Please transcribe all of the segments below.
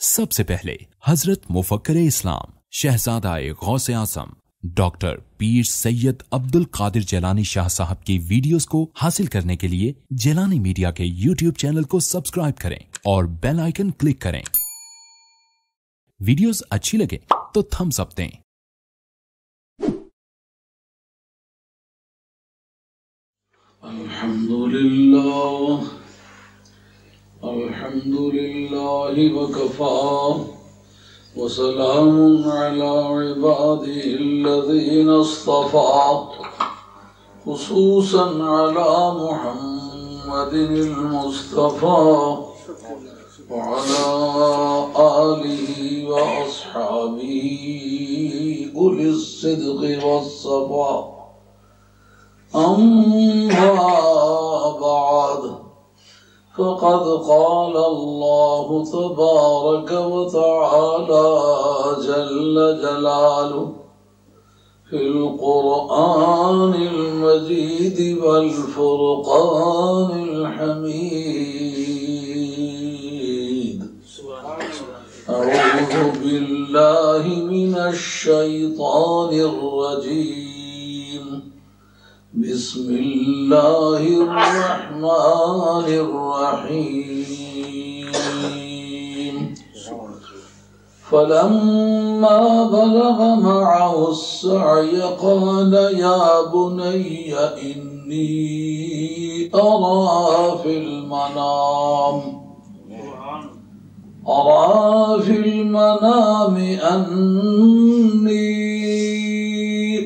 سب سے پہلے حضرت مفکر اسلام شہزادہ غوث اعظم ڈاکٹر پیر سید عبد القادر جیلانی شاہ صاحب کی ویڈیوز کو حاصل کرنے کے لیے جیلانی میڈیا کے یوٹیوب چینل کو سبسکرائب کریں اور بیل آئیکن کلک کریں۔ ویڈیوز اچھی لگے تو تھمز اپ دیں۔ الحمد لله وكفى وسلام على عباده الذين اصطفى خصوصا على محمد المصطفى وعلى آله وأصحابه أولي الصدق والصفاء أما بعد فقد قال الله تبارك وتعالى جل جلاله في القرآن المجيد والفرقان الحميد أعوذ بالله من الشيطان الرجيم بسم الله الرحمن الرحيم فلما بلغ معه السعي قال يا بني إني أرى في المنام أني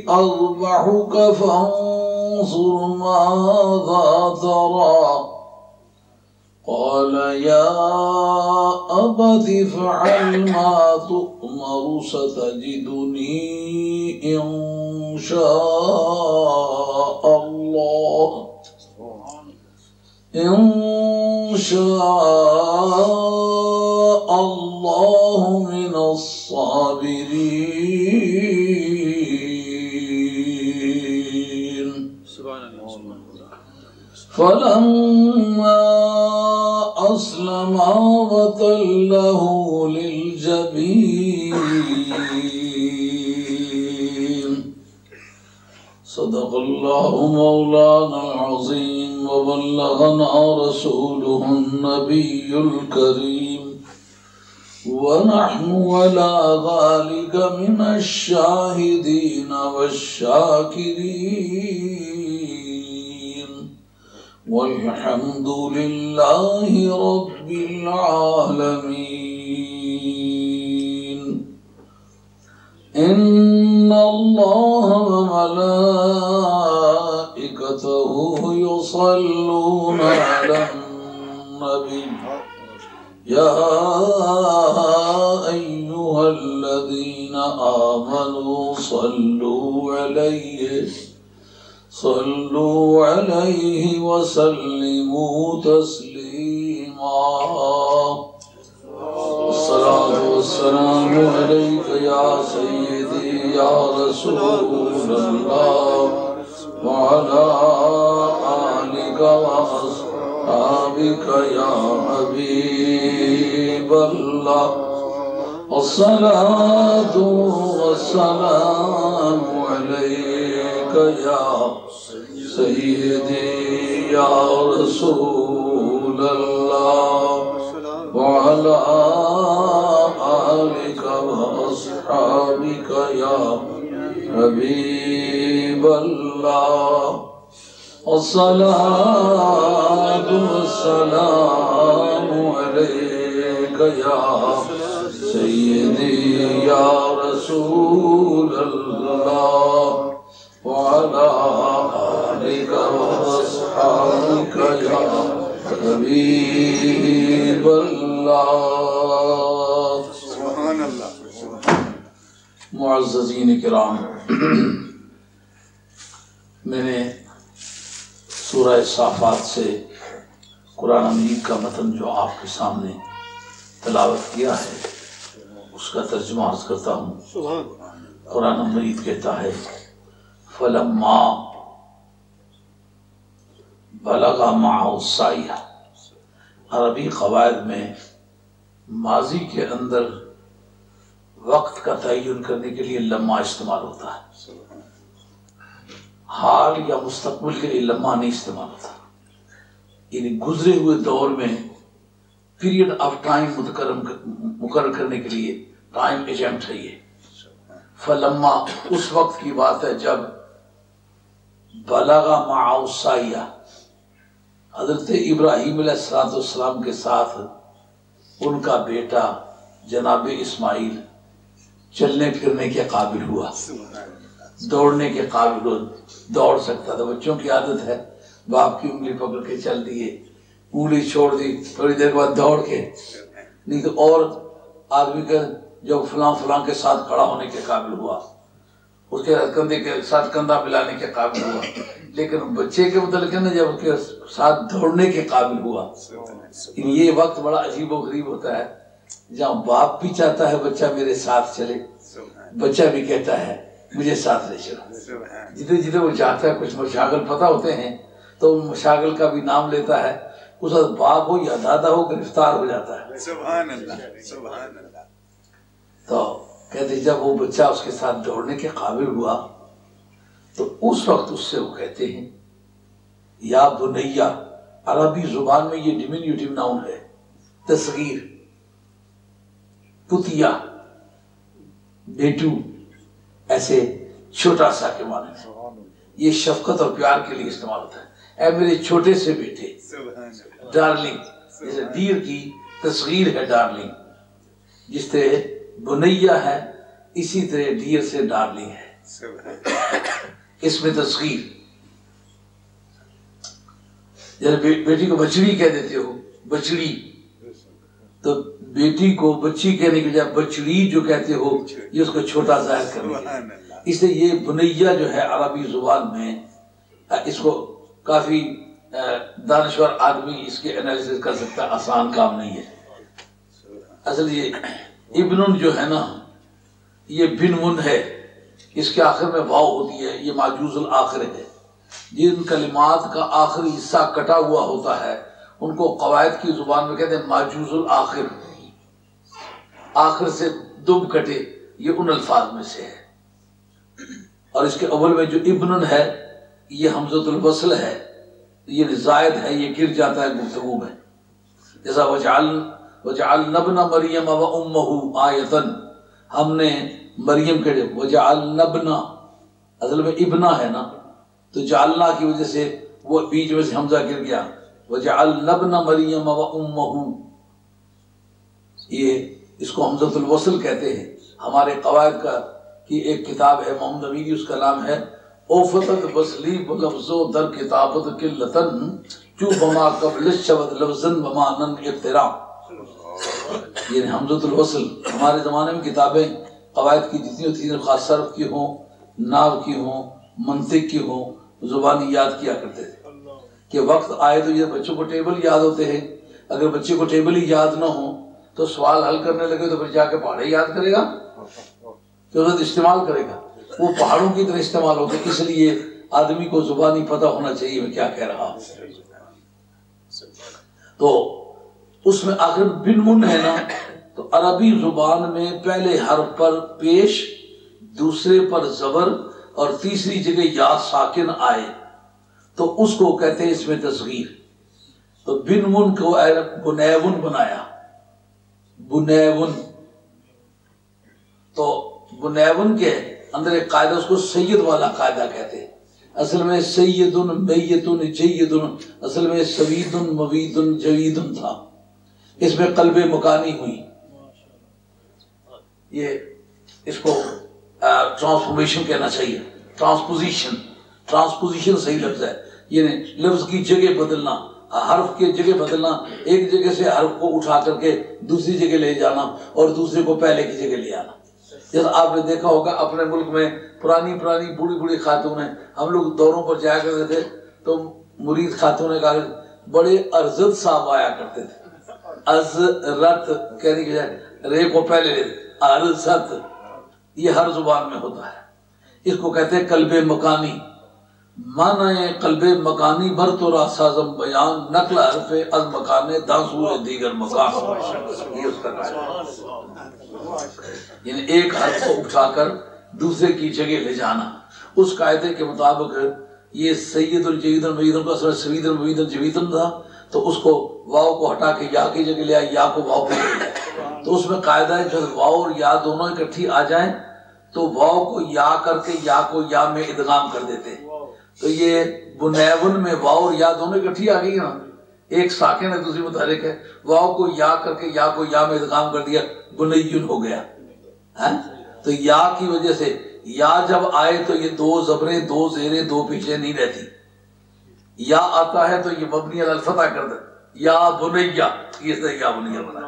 أذبحك فانظر ماذا ترى قال يا أبت افعل ما تؤمر ستجدني إن شاء الله من الصابرين فلما أسلما وتله للجبين صدق الله مولانا العظيم وبلغنا رسوله النبي الكريم ونحن على ذلك من الشاهدين والشاكرين والحمد لله رب العالمين إن الله وملائكته يصلون على النبي يا أيها الذين آمنوا صلوا عليه وسلموا تسليما الصلاة والسلام عليك يا سيدي يا رسول الله وعلى آلك وأصحابك يا حبيب الله الصلاة والسلام عليك يا سيدي يا رسول الله وعلى آلك وأصحابك يا حبيب الله الصلاة والسلام عليك يا سيدي يا رسول الله وعلى آلك وأصحابك يا حبيب الله سبحان الله معززین کرام، میں نے سورہ صافات سے قرآن مجید کا متن جو آپ کے سامنے تلاوت کیا ہے اس کا ترجمہ عرض کرتا ہوں۔ قرآن مجید کہتا ہے فلما بلغ معه السعی، عربی قواعد میں ماضی کے اندر وقت کا تعین کرنے کے لیے لمحہ استعمال ہوتا ہے، حال یا مستقبل کے لیے لمحہ نہیں استعمال ہوتا، یعنی گزرے ہوئے دور میں پیریڈ آف ٹائم مقرر کرنے کے لیے ٹائم ایجنٹ ہے یہ۔ فلما اس وقت کی بات ہے جب بلغ معه السعی، حضرت ابراہیم علیہ السلام کے ساتھ ان کا بیٹا جناب اسماعیل چلنے پھرنے کے قابل ہوا، دوڑنے کے قابل ہوا، دوڑ سکتا تھا۔ بچوں کی عادت ہے باپ کی انگلی پکڑ کے چل دیے، انگلی چھوڑ دی، تھوڑی دیر بعد دوڑ کے، نہیں تو اور آدمی کا جب فلاں فلاں کے ساتھ کھڑا ہونے کے قابل ہوا، اس کے کندھے کے ساتھ کندھا ملانے کے قابل ہوا، لیکن بچے کے متعلق ہے نا جب اس کے ساتھ دوڑنے کے قابل ہوا۔ یہ وقت بڑا عجیب و غریب ہوتا ہے جہاں باپ بھی چاہتا ہے بچہ میرے ساتھ چلے، بچہ بھی کہتا ہے مجھے ساتھ لے چلو۔ جتنے جتنے وہ چاہتا ہے، کچھ مشاغل پتہ ہوتے ہیں تو مشاغل کا بھی نام لیتا ہے، اس وقت باپ ہو یا دادا ہو گرفتار ہو جاتا ہے۔ سبحان اللہ، سبحان اللہ۔ تو کہتے جب وہ بچہ اس کے ساتھ دوڑنے کے قابل ہوا تو اس وقت اس سے وہ کہتے ہیں یا بنیہ، عربی زبان میں یہ ڈیمینیوٹیو ناؤن ہے، تصغیر، پتیا، بیٹو، ایسے چھوٹا سا کے معنی میں یہ شفقت اور پیار کے لیے استعمال ہوتا ہے۔ اے میرے چھوٹے سے بیٹے، ڈارلنگ، جیسے ڈیر کی تصغیر ہے ڈارلنگ، جس طرح بنیہ ہے اسی طرح ڈیر سے ڈارلنگ ہے، اس میں تصغیر۔ جیسے بیٹی کو بچڑی کہہ دیتے ہو، بچڑی، تو بیٹی کو بچی کہنے کے بجائے بچڑی جو کہتے ہو یہ اس کو چھوٹا ظاہر کرنے، اس لیے یہ بنیہ جو ہے عربی زبان میں، اس کو کافی دانشور آدمی اس کے انالیسس کر سکتا ہے، آسان کام نہیں ہے۔ اصل یہ ابن جو ہے نا یہ بن من ہے، اس کے آخر میں واو ہوتی ہے، یہ معجوز الآخر ہے۔ جن کلمات کا آخری حصہ کٹا ہوا ہوتا ہے ان کو قواعد کی زبان میں کہتے ہیں معجوز الآخر، آخر سے دب کٹے، یہ ان الفاظ میں سے ہے۔ اور اس کے اول میں جو ابن ہے یہ حمزۃ الوصل ہے، یہ زائد ہے، یہ گر جاتا ہے گفتگو میں، جیسا وجعلنا ابن مریم و امہ آیتن، ہم نے مریم کے وجعلنا ابن، اصل میں ابنا ہے نا، تو جعلنا کی وجہ سے وہ بیچ میں سے حمزہ گر گیا، وجعلنا ابن مریم و امہ، یہ اس کو حمزۃ الوصل کہتے ہیں۔ ہمارے قواعد کا کی ایک کتاب ہے، محمد امینی، اس کا نام ہے اوفتت وصلی بلفظو در کتابت قلتن جو بما قبل شبد لفظن بما نن اقترام، یہ حمزۃ الوصل۔ ہمارے زمانے میں کتابیں قواعد کی جتنی ہوتی ہیں، خاص صرف کی ہوں، نحو کی ہوں، منطق کی ہوں، زبانی یاد کیا کرتے تھے کہ وقت آئے تو یہ بچوں کو ٹیبل یاد ہوتے ہیں، اگر بچے کو ٹیبل ہی یاد نہ ہو تو سوال حل کرنے لگے تو پھر جا کے پہاڑے یاد کرے گا، ضرورت استعمال کرے گا، وہ پہاڑوں کی طرح استعمال ہوتے، اس لیے آدمی کو زبانی پتہ ہونا چاہیے میں کیا کہہ رہا ہوں۔ تو اس میں آخر بن من ہے نا، تو عربی زبان میں پہلے حرف پر پیش، دوسرے پر زبر اور تیسری جگہ یا ساکن آئے تو اس کو کہتے ہیں اس میں تصغیر۔ تو بن من کو بنیون بنایا، بنیون، تو بنیون کے اندر ایک قاعدہ، اس کو سید والا قاعدہ کہتے ہیں۔ اصل میں سیدن میتن جیدن، اصل میں سویدن مویدن جویدن تھا، اس میں قلب مکانی ہوئی۔ یہ اس کو ٹرانسفارمیشن کہنا چاہیے، ٹرانسپوزیشن صحیح لفظ ہے، یعنی لفظ کی جگہ بدلنا، حرف کی جگہ بدلنا، ایک جگہ سے حرف کو اٹھا کر کے دوسری جگہ لے جانا اور دوسرے کو پہلے کی جگہ لے آنا۔ جیسا آپ نے دیکھا ہوگا اپنے ملک میں پرانی بوڑھی خاتونیں، ہم لوگ دوروں پر جایا کرتے تھے تو مرید خاتونیں کہا بڑے ارزت صاحب آیا کرتے تھے، ازرت کہنے کی جائے رے کو پہلے لے، ارزت، یہ ہر زبان میں ہوتا ہے۔ اس کو کہتے ہیں قلب مکانی۔ معنی قلب مکانی بر تو را سازم بیان نقل حرف از مکان دانسور دیگر مکان. یہ اس کا قاعدہ یعنی ایک حرف کو اٹھا کر دوسرے کی جگہ لے جانا. اس قاعدے کے مطابق یہ سید الجید المعید کا اثر سوید المعید الجوید تھا تو اس کو واو کو ہٹا کے یا کی جگہ لے آئے, یا کو واو پہ لے آئے. تو اس میں قاعدہ ہے جب واو اور یا دونوں اکٹھی آ جائیں تو واو کو یا کر کے یا کو یا میں ادغام کر دیتے. تو یہ بنیون میں واو اور یا دونوں اکٹھی آ گئی نا, ایک ساکن ہے دوسری متحرک ہے, واو کو یا کر کے یا کو یا میں ادغام کر دیا, بنیون ہو گیا. تو یا کی وجہ سے یا جب آئے تو یہ دو زبریں دو زیریں دو پیچھے نہیں رہتی. یا آتا ہے تو یہ مبنی علی الفتح کر دے, یا بنیا, یہ سے یا بنیا بنا.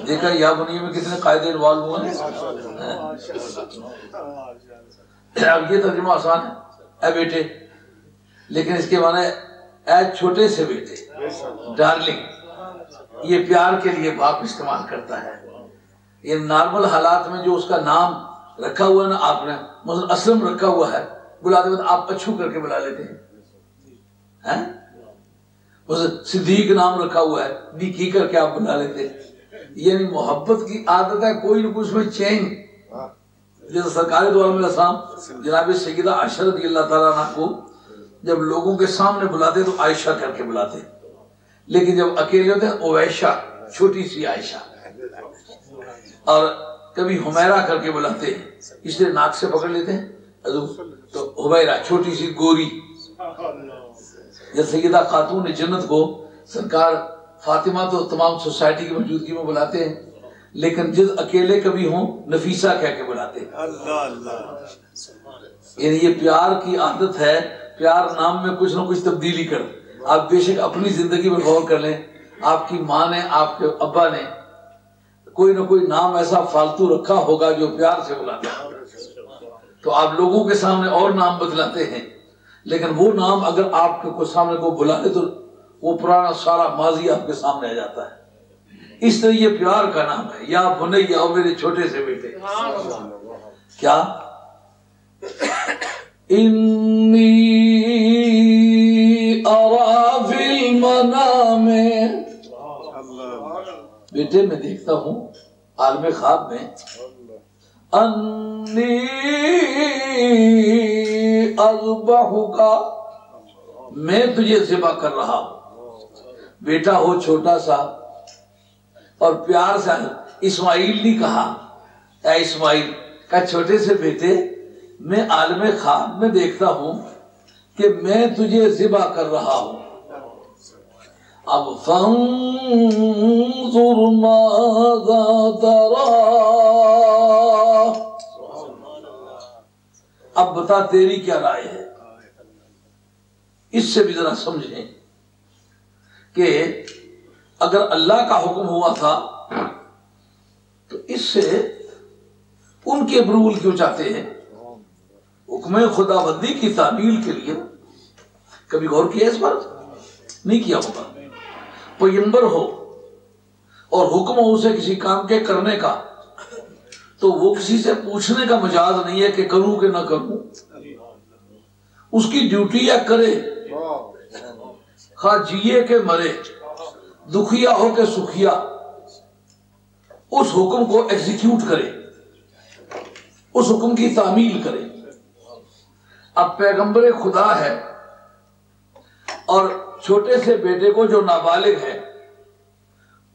دیکھا یا بنیا میں کتنے قاعدے انوالو ہوئے ہیں. اب یہ ترجمہ آسان ہے, اے بیٹے, لیکن اس کے معنی اے چھوٹے سے بیٹے, ڈارلنگ, یہ پیار کے لیے باپ استعمال کرتا ہے. یہ نارمل حالات میں جو اس کا نام رکھا ہوا ہے نا آپ نے, مثلا اسلم رکھا ہوا ہے, بلاتے وقت آپ اچھو کر کے بلا لیتے ہیں. صدیق نام رکھا ہوا ہے, نیکی کر کے آپ بنا لیتے ہیں. یعنی محبت کی عادت ہے, کوئی نہ کچھ میں چینج. جیسے سرکار دو عالم الاسلام جناب سیدہ عائشہ رضی اللہ تعالیٰ عنہ کو جب لوگوں کے سامنے بلاتے تو عائشہ کر کے بلاتے, لیکن جب اکیلے ہوتے ہیں اویشہ, چھوٹی سی عائشہ, اور کبھی حمیرہ کر کے بلاتے ہیں, اس لیے ناک سے پکڑ لیتے ہیں تو حمیرہ, چھوٹی سی گوری. جب سیدہ خاتون جنت کو سرکار فاطمہ تو تمام سوسائٹی کی موجودگی میں بلاتے ہیں, لیکن جس اکیلے کبھی ہوں نفیسہ کہہ کے بلاتے ہیں. یعنی یہ پیار کی عادت ہے, پیار نام میں کچھ نہ کچھ تبدیلی کر. آپ بے شک اپنی زندگی میں غور کر لیں, آپ کی ماں نے آپ کے ابا نے کوئی نہ کوئی نام ایسا فالتو رکھا ہوگا جو پیار سے بلاتا ہے, تو آپ لوگوں کے سامنے اور نام بدلاتے ہیں, لیکن وہ نام اگر آپ کے سامنے کو بلا لے تو وہ پرانا سارا ماضی آپ کے سامنے آ جاتا ہے. اس طرح یہ پیار کا نام ہے, یا بنیا, میرے چھوٹے سے بیٹے. کیا انی ارا فی المنام, بیٹے میں دیکھتا ہوں عالم خواب میں, انی اذبحک, میں تجھے ذبح کر رہا ہوں. بیٹا ہو چھوٹا سا اور پیار سے اسماعیل نہیں کہا, اے اسماعیل, کہ چھوٹے سے بیٹے میں عالم خواب میں دیکھتا ہوں کہ میں تجھے ذبح کر رہا ہوں. اب فانظر ماذا ترى, اب بتا تیری کیا رائے ہے. اس سے بھی ذرا سمجھیں کہ اگر اللہ کا حکم ہوا تھا تو اس سے ان کے اپروول کیوں چاہتے ہیں. حکم خدا بندی کی تعمیل کے لیے کبھی غور کیا اس پر؟ نہیں کیا ہوگا. پیغمبر ہو اور حکم ہو اسے کسی کام کے کرنے کا تو وہ کسی سے پوچھنے کا مجاز نہیں ہے کہ کروں کہ نہ کروں. اس کی ڈیوٹی یا کرے, خواہ جیے کہ مرے, دکھیا ہو کہ سکھیا, اس حکم کو ایگزیکیوٹ کرے, اس حکم کی تعمیل کرے. اب پیغمبر خدا ہے اور چھوٹے سے بیٹے کو جو نابالغ ہے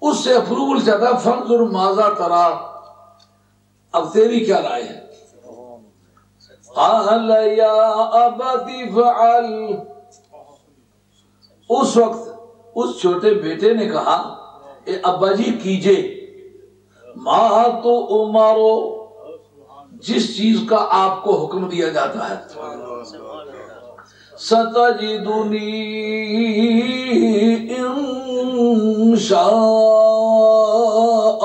اس سے اپروول چاہتا ہے, فانظر ماذا ترى, اب تیری کیا رائے ہے. قال یا ابت فعل, اس وقت اس چھوٹے بیٹے نے کہا اے ابا جی کیجئے, ما تو عمرو, جس چیز کا آپ کو حکم دیا جاتا ہے. ستجدنی انشاء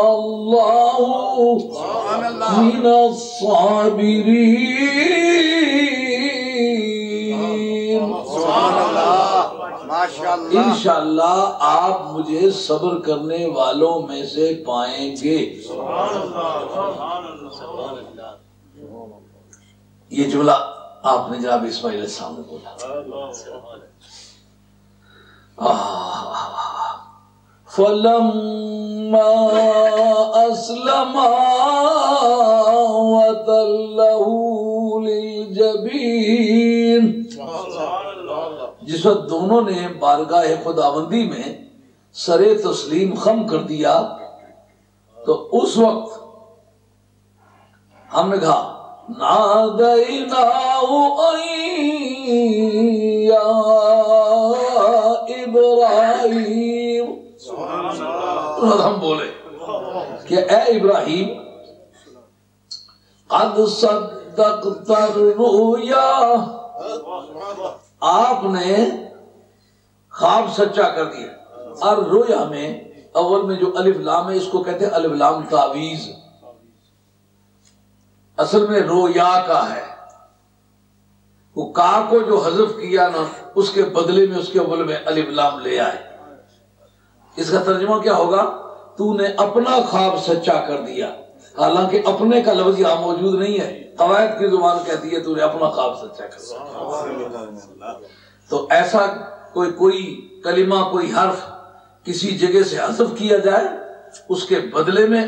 اللہ من الصابرین. انشاءاللہ آپ مجھے صبر کرنے والوں میں سے پائیں گے. یہ جملہ آپ نے جناب اسماعیل علیہ السلام نے بولا فَلَمَّا أَسْلَمَا وَتَلَّهُ لِلْجَبِينِ، جس وقت دونوں نے بارگاہ خداوندی میں سر تسلیم خم کر دیا تو اس وقت ہم نے کہا نادیناہو یا ابراہیم، ہم بولے کہ اے ابراہیم قد صدقت الرؤیا، آپ نے خواب سچا کر دیا۔ اور رویا میں اول میں جو الف لام ہے اس کو کہتے ہیں الف لام تعویذ، اصل میں رویا کا ہے، وہ کا کو جو حذف کیا نا اس کے بدلے میں اس کے اول میں الف لام لے آئے۔ اس کا ترجمہ کیا ہوگا؟ تو نے اپنا خواب سچا کر دیا، حالانکہ اپنے کا لفظ یہاں موجود نہیں ہے، قواعد کی زبان کہتی ہے تو نے اپنا خواب سچا کر دیا۔ تو ایسا کوئی کلمہ کوئی حرف کسی جگہ سے حذف کیا جائے اس کے بدلے میں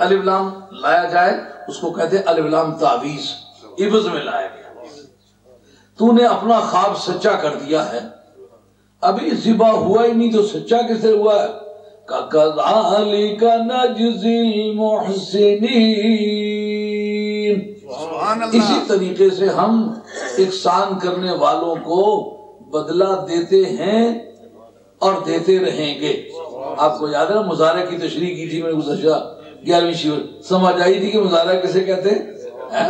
الف لام لایا جائے، اس کو کہتے ہیں الف لام تعویذ، عوض میں لایا گیا۔ تو نے اپنا خواب سچا کر دیا ہے، ابھی ذبح ہوا ہی نہیں تو سچا کیسے ہوا ہے؟ کَذَلِكَ نَجْزِي الْمُحْسِنِينَ، اسی طریقے سے ہم احسان کرنے والوں کو بدلہ دیتے ہیں اور دیتے رہیں گے۔ آپ کو یاد ہے نا مظاہرہ کی تشریح کی تھی میں نے گزشتہ 11ویں شیور، سمجھ آئی تھی کہ مظاہرہ کسے کہتے ہیں؟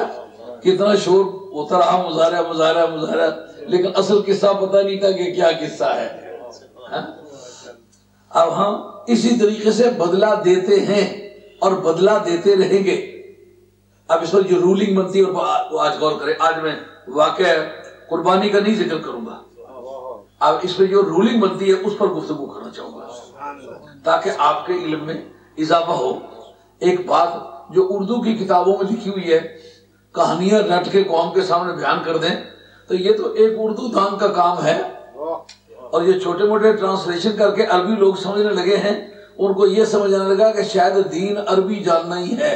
کتنا شور ہوتا رہا مظاہرہ مظاہرہ مظاہرہ، لیکن اصل قصہ پتہ نہیں تھا کہ کیا قصہ ہے۔ اب ہم اسی طریقے سے بدلہ دیتے ہیں اور بدلہ دیتے رہیں گے۔ اب اس پر جو رولنگ بنتی ہے اور آج غور کریں، آج میں واقعہ قربانی کا نہیں ذکر کروں گا، اب اس پہ جو رولنگ بنتی ہے اس پر گفتگو کرنا چاہوں گا تاکہ آپ کے علم میں اضافہ ہو۔ ایک بات جو اردو کی کتابوں میں لکھی ہوئی ہے، کہانیاں رٹ کے قوم کے سامنے بیان کر دیں، تو یہ تو ایک اردو دان کا کام ہے، اور یہ چھوٹے موٹے ٹرانسلیشن کر کے عربی لوگ سمجھنے لگے ہیں، ان کو یہ سمجھ آنے لگا کہ شاید دین عربی جاننا ہی ہے۔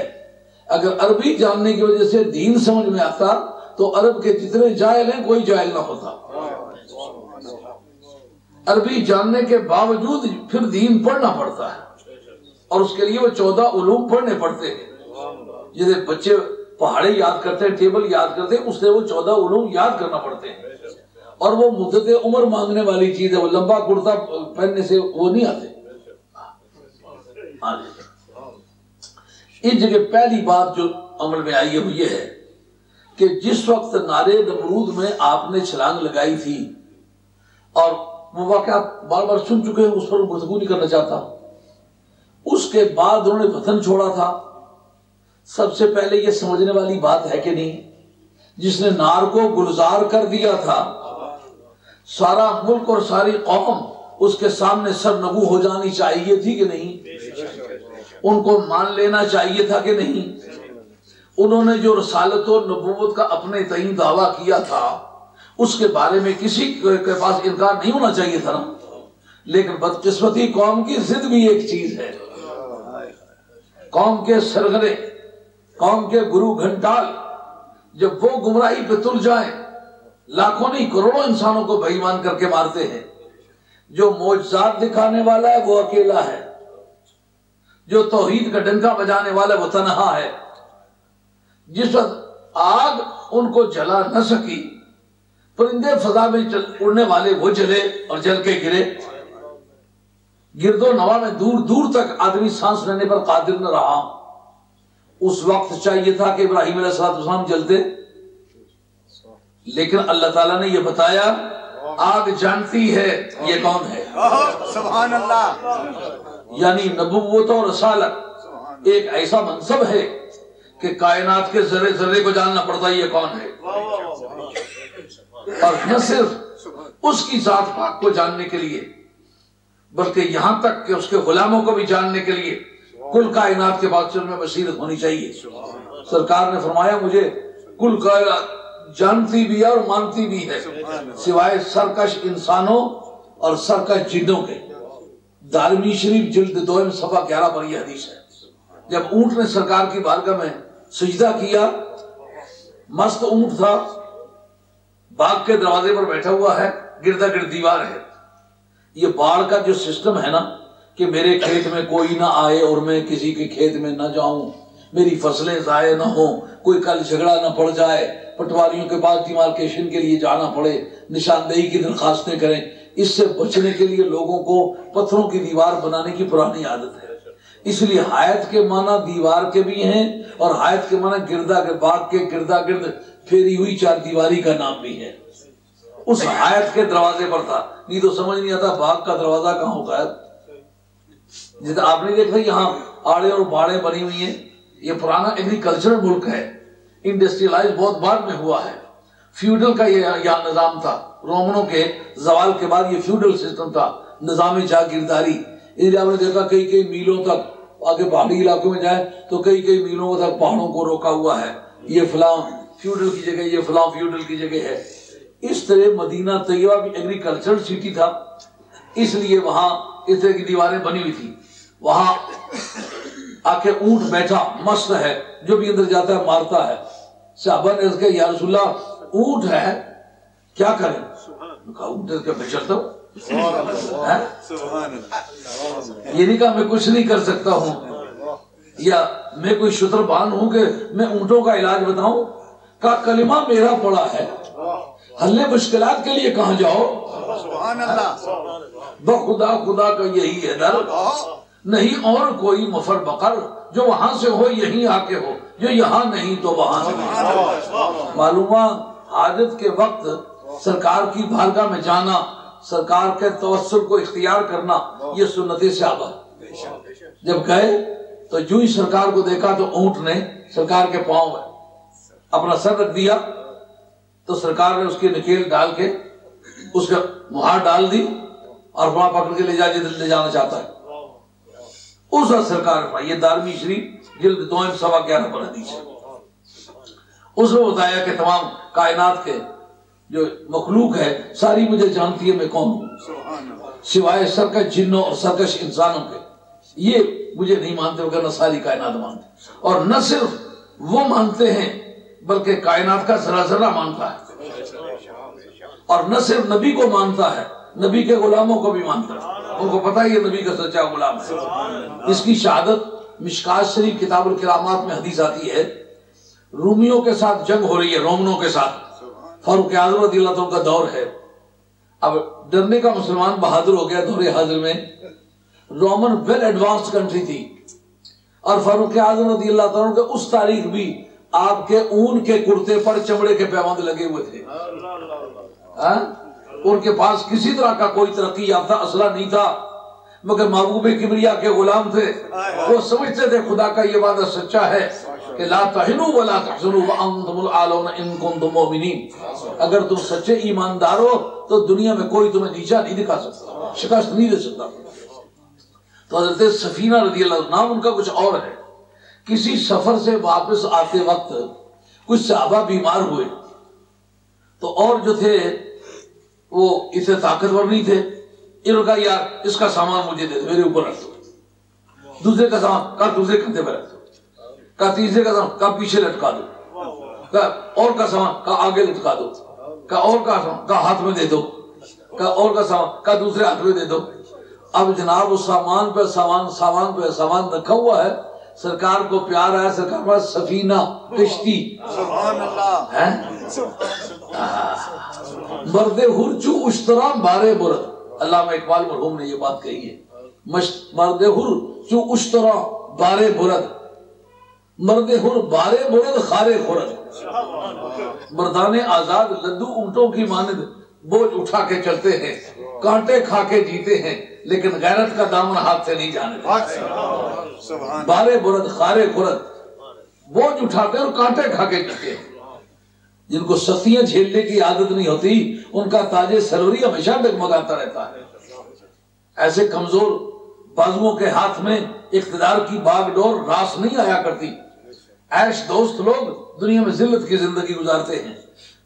اگر عربی جاننے کی وجہ سے دین سمجھ میں آتا تو عرب کے جتنے جاہل ہیں کوئی جاہل نہ ہوتا۔ عربی جاننے کے باوجود پھر دین پڑھنا پڑتا ہے، اور اس کے لیے وہ 14 علوم پڑھنے پڑتے ہیں۔ جیسے بچے پہاڑے یاد کرتے ہیں، ٹیبل یاد کرتے ہیں، اس سے وہ 14 علوم یاد کرنا پڑتے ہیں، اور وہ مدت عمر مانگنے والی چیز ہے، وہ لمبا کرتا پہننے سے وہ نہیں آتے۔ ان جگہ پہلی بات جو عمل میں آئی ہے وہ یہ ہے کہ جس وقت نارے نمرود میں آپ نے چھلانگ لگائی تھی، اور وہ واقعات بار بار سن چکے ہیں، اس پر گفتگو نہیں کرنا چاہتا، اس کے بعد انہوں نے وطن چھوڑا تھا۔ سب سے پہلے یہ سمجھنے والی بات ہے کہ نہیں، جس نے نار کو گلزار کر دیا تھا، سارا ملک اور ساری قوم اس کے سامنے سرنگو ہو جانی چاہیے تھی کہ نہیں؟ ان کو مان لینا چاہیے تھا کہ نہیں؟ انہوں نے جو رسالت و نبوت کا اپنے تئیں دعویٰ کیا تھا اس کے بارے میں کسی کے پاس انکار نہیں ہونا چاہیے تھا نا۔ لیکن بدقسمتی قوم کی ضد بھی ایک چیز ہے، قوم کے سرغنے، قوم کے گرو گھنٹال جب وہ گمراہی پہ تل جائیں، لاکھوں نہیں کروڑوں انسانوں کو بے ایمان کر کے مارتے ہیں۔ جو معجزات دکھانے والا ہے وہ اکیلا ہے، جو توحید کا ڈنکا بجانے والا وہ تنہا ہے۔ جس وقت آگ ان کو جلا نہ سکی، پرندے فضا میں اڑنے والے وہ جلے اور جل کے گرے، گرد و نواح میں دور دور تک آدمی سانس لینے پر قادر نہ رہا۔ اس وقت چاہیے تھا کہ ابراہیم علیہ السلام جلتے، لیکن اللہ تعالیٰ نے یہ بتایا آگ جانتی ہے یہ کون ہے۔ سبحان اللہ۔ یعنی نبوت اور رسالت ایک ایسا منصب ہے کہ کائنات کے ذرے ذرے کو جاننا پڑتا ہے یہ کون ہے، اور نہ صرف اس کی ذات پاک کو جاننے کے لیے بلکہ یہاں تک کہ اس کے غلاموں کو بھی جاننے کے لیے کل کائنات کے بادشاہ میں بصیرت ہونی چاہیے۔ سرکار نے فرمایا مجھے کل کائنات جانتی بھی ہے اور مانتی بھی ہے، سوائے سرکش انسانوں اور سرکش جنوں کے۔ دارمی شریف جلد 2 صفحہ 11 پر یہ حدیث ہے، جب اونٹ نے سرکار کی بارگاہ میں سجدہ کیا، مست اونٹ تھا، باغ کے دروازے پر بیٹھا ہوا ہے، گردا گرد دیوار ہے۔ یہ باڑ کا جو سسٹم ہے نا کہ میرے کھیت میں کوئی نہ آئے اور میں کسی کے کھیت میں نہ جاؤں، میری فصلیں ضائع نہ ہوں، کوئی کل جھگڑا نہ پڑ جائے، پٹواریوں کے پاس ڈیمارکیشن کے لیے جانا پڑے، نشاندہی کی درخواستیں کریں، اس سے بچنے کے لیے لوگوں کو پتھروں کی دیوار بنانے کی پرانی عادت ہے۔ اس لیے حائط کے معنی دیوار کے بھی ہیں اور حائط کے معنی گردا کے باغ کے گردا گرد پھیری ہوئی چار دیواری کا نام بھی ہے۔ اس حائط کے دروازے پر تھا، نہیں تو سمجھ نہیں آتا باغ کا دروازہ کہاں ہوتا ہے۔ جیسے آپ نے دیکھا یہاں آڑے اور باڑے بنی ہوئی ہیں، یہ پرانا ایگریکلچر ملک ہے، انڈسٹریلائز بہت بعد میں ہوا ہے۔ فیوڈل کا یہ یہاں نظام تھا، رومنوں کے زوال کے بعد یہ فیوڈل سسٹم تھا، نظام جاگیرداری۔ اس لیے آپ نے دیکھا کئی کئی میلوں تک آگے پہاڑی علاقوں میں جائے تو کئی کئی میلوں تک پہاڑوں کو روکا ہوا ہے، یہ فلاں فیوڈل کی جگہ، یہ فلاں فیوڈل کی جگہ ہے۔ اس طرح مدینہ طیبہ بھی ایگریکلچر سٹی تھا، اس لیے وہاں اس طرح کی دیواریں بنی ہوئی تھی۔ وہاں آ کے اونٹ بیٹھا مست ہے، جو بھی اندر جاتا ہے مارتا ہے۔ صحابہ نے کہا یا رسول اللہ اونٹ ہے کیا کریں؟ کہا اونٹ کے میں چلتا ہوں۔ یہ نہیں کہا میں کچھ نہیں کر سکتا ہوں یا میں کوئی شتربان ہوں کہ میں اونٹوں کا علاج بتاؤں۔ کہا کلمہ میرا پڑا ہے، حل مشکلات کے لیے کہاں جاؤ، بخدا خدا کا یہی ہے در، نہیں اور کوئی مفر بقر، جو وہاں سے ہو یہیں آ کے ہو، جو یہاں نہیں تو وہاں نہیں۔ معلومہ حاجت کے وقت سرکار کی بارگاہ میں جانا، سرکار کے توسل کو اختیار کرنا، یہ سنت صحابہ۔ جب گئے تو جو ہی سرکار کو دیکھا تو اونٹ نے سرکار کے پاؤں میں اپنا سر رکھ دیا، تو سرکار نے اس کی نکیل ڈال کے اس کا مہار ڈال دی اور وہاں پکڑ کے لے جا جدھر لے جانا چاہتا ہے۔ اس وقت سرکار نے، یہ دارمی شریف جلد 2 صفحہ 11 پر حدیث ہے، اس نے بتایا کہ تمام کائنات کے جو مخلوق ہے ساری مجھے جانتی ہے میں کون ہوں، سوائے سرکش جنوں اور سرکش انسانوں کے، یہ مجھے نہیں مانتے وگرنہ ساری کائنات مانتے، اور نہ صرف وہ مانتے ہیں بلکہ کائنات کا ذرہ ذرہ مانتا ہے، اور نہ صرف نبی کو مانتا ہے، نبی کے غلاموں کو بھی مانتا ہے، ان کو پتہ ہے یہ نبی کا سچا غلام ہے۔ اس کی شہادت مشکات شریف کتاب الکرامات میں حدیث آتی ہے، رومیوں کے ساتھ جنگ ہو رہی ہے، رومنوں کے ساتھ، فاروق اعظم رضی اللہ عنہ کا دور ہے۔ اب ڈرنے کا مسلمان بہادر ہو گیا، دور حاضر میں رومن ویل ایڈوانسڈ کنٹری تھی، اور فاروق اعظم رضی اللہ عنہ کے اس تاریخ بھی آپ کے اون کے کرتے پر چمڑے کے پیوند لگے ہوئے تھے، ان کے پاس کسی طرح کا کوئی ترقی یافتہ اسلحہ نہیں تھا، مگر محبوب کبریا کے غلام تھے۔ وہ سمجھتے تھے خدا کا یہ وعدہ سچا ہے کہ لا تہنوا ولا تحزنوا وانتم الاعلون ان کنتم مؤمنین، اگر تم سچے ایماندار ہو تو دنیا میں کوئی تمہیں نیچا نہیں دکھا سکتا، شکست نہیں دے سکتا۔ تو حضرت سفینہ رضی اللہ عنہ، نام ان کا کچھ اور ہے، کسی سفر سے واپس آتے وقت کچھ صحابہ بیمار ہوئے، تو اور جو تھے وہ اسے طاقتور نہیں تھے، انہوں نے کہا یار اس کا سامان مجھے دے دو، میرے اوپر رکھ دو، دوسرے کا سامان کہا دوسرے کندھے پر رکھ دو، کہا تیسرے کا سامان کہا پیچھے لٹکا دو، کہا اور کا سامان کہا آگے لٹکا دو، کہا اور کا سامان کہا ہاتھ میں دے دو، کہا اور کا سامان کہا دوسرے ہاتھ میں دے دو۔ اب جناب اس سامان پہ سامان رکھا ہوا ہے، سرکار کو پیار ہے، سرکار پاس سفینہ کشتی، سبحان اللہ، مرد ہرچو اشترا بارے برد، علامہ اقبال مرحوم نے یہ بات کہی ہے، مرد ہرچو اشترا بارے برد، مرد ہر بارے برد خارے خورد، مردان آزاد لدو اونٹوں کی مانند بوجھ اٹھا کے چلتے ہیں، کانٹے کھا کے جیتے ہیں، لیکن غیرت کا دامن ہاتھ سے نہیں جانے دیتے۔ بارے برد خارے خورد، بوجھ اٹھاتے ہیں اور کانٹے کھا کے جیتے ہیں۔ جن کو سختیاں جھیلنے کی عادت نہیں ہوتی ان کا تاج سروری ہمیشہ ڈگمگاتا رہتا ہے۔ ایسے کمزور بازوؤں کے ہاتھ میں اقتدار کی باغ ڈور راس نہیں آیا کرتی۔ عیش دوست لوگ دنیا میں ذلت کی زندگی گزارتے ہیں،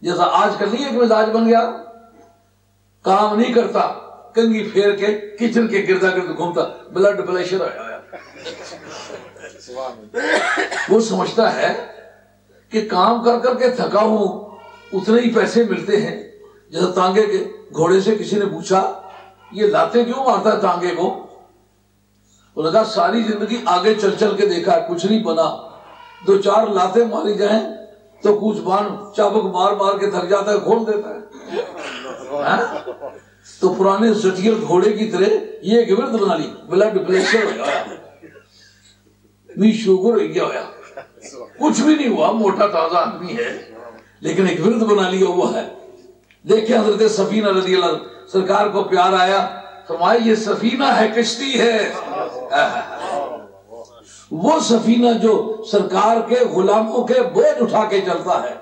جیسا آج کل نہیں ایک مزاج بن گیا، کام نہیں کرتا، کنگھی پھیر کے کچن کے گردا گرد گھومتا، بلڈ پریشر آیا۔ وہ سمجھتا ہے کہ کام کر کر کے تھکا ہوں، اتنے ہی پیسے ملتے ہیں۔ جیسا تانگے کے گھوڑے سے کسی نے پوچھا یہ لاتے کیوں مارتا ہے تانگے کو؟ انہوں نے کہا ساری زندگی آگے چل چل کے دیکھا ہے، کچھ نہیں بنا، 2-4 لاتے ماری جائیں تو کچھ بان چابک مار مار کے تھک جاتا ہے، کھول دیتا ہے۔ تو پرانے زٹیر گھوڑے کی طرح یہ ایک ورد بنا لی، بلڈ پریشر ہو گیا، می شوگر ہو گیا، کچھ بھی نہیں ہوا، موٹا تازہ آدمی ہے لیکن ایک ورد بنا لیا ہوا ہے۔ دیکھیں حضرت سفینہ رضی اللہ عنہ، سرکار کو پیار آیا، فرمایا یہ سفینہ ہے، کشتی ہے، وہ سفینہ جو سرکار کے غلاموں کے بوجھ اٹھا کے چلتا ہے۔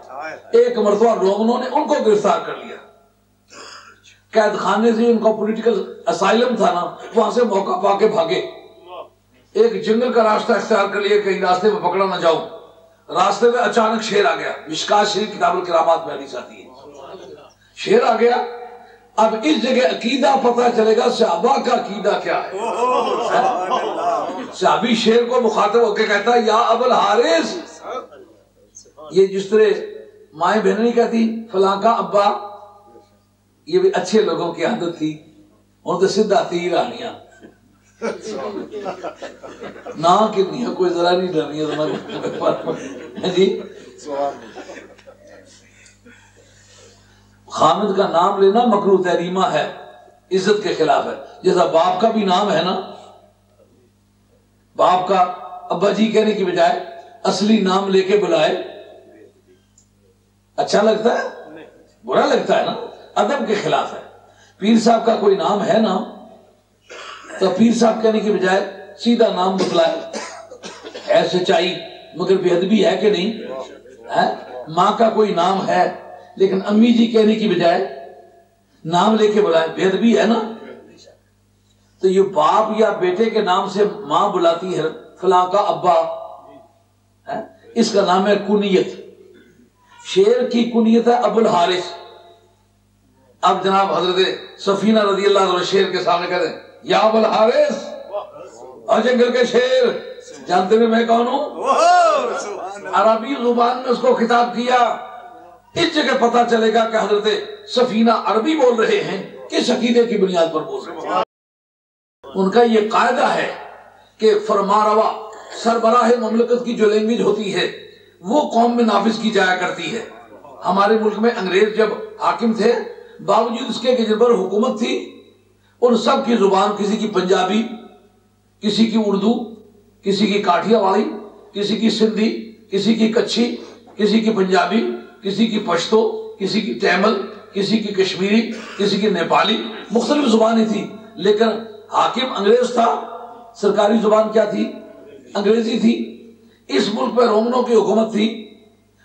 ایک مرتبہ رومنوں نے ان کو گرفتار کر لیا، قید خانے سے ان کا پولیٹیکل اسائلم تھا نا، وہاں سے موقع پا کے بھاگے، ایک جنگل کا راستہ اختیار کر لیا، کہیں راستے میں پکڑا نہ جاؤ۔ راستے میں اچانک شیر آ گیا، مشکات شریف کتاب الکرامات میں حدیث آتی ہے، شیر آ گیا۔ اب اس جگہ عقیدہ پتہ چلے گا صحابہ کا عقیدہ کیا ہے۔ صحابی شیر کو مخاطب ہو کے کہتا ہے یا ابو الحارث، یہ جس طرح مائیں بہنیں نہیں کہتی فلاں کا ابا، یہ بھی اچھے لوگوں کی عادت تھی، ان تو سیدھا تیر آنیاں نہ کتنی ہے، کوئی ذرا نہیں ڈرنی ہے جی۔ خامد کا نام لینا مکروہ تحریمہ ہے، عزت کے خلاف ہے۔ جیسا باپ کا بھی نام ہے نا، باپ کا ابا جی کہنے کی بجائے اصلی نام لے کے بلائے، اچھا لگتا ہے؟ برا لگتا ہے نا، ادب کے خلاف ہے۔ پیر صاحب کا کوئی نام ہے نا تو پیر صاحب کہنے کی بجائے سیدھا نام بتلائے، ہے سچائی مگر بے ادبی ہے کہ نہیں؟ ماں کا کوئی نام ہے لیکن امی جی کہنے کی بجائے نام لے کے بلائے، بے ادبی ہے نا۔ تو یہ باپ یا بیٹے کے نام سے ماں بلاتی ہے فلاں کا ابا، اس کا نام ہے کنیت۔ شیر کی کنیت ہے ابو الحارث۔ اب جناب حضرت سفینہ رضی اللہ عنہ شیر کے سامنے کہتے ہیں یا ابو الحارث، اور جنگل کے شیر، جانتے ہوئے میں کون ہوں؟ عربی زبان میں اس کو خطاب کیا۔ اس جگہ پتا چلے گا کہ حضرت سفینہ عربی بول رہے ہیں، کس عقیدے کی بنیاد پر بول رہے ہیں۔ ان کا یہ قاعدہ ہے کہ فرماروا سربراہ مملکت کی جو لینگویج ہوتی ہے وہ قوم میں نافذ کی جایا کرتی ہے۔ ہمارے ملک میں انگریز جب حاکم تھے، باوجود اس کے کہ جن پر حکومت تھی، ان سب کی زبان، کسی کی پنجابی، کسی کی اردو، کسی کی کاٹھیا والی، کسی کی سندھی، کسی کی کچھی، کسی کی پنجابی، کسی کی پشتو، کسی کی تیمل، کسی کی کشمیری، کسی کی نیپالی، مختلف زبانیں تھی۔ لیکن حاکم انگریز تھا، سرکاری زبان کیا تھی؟ انگریزی تھی۔ اس ملک پہ رومنوں کی حکومت تھی،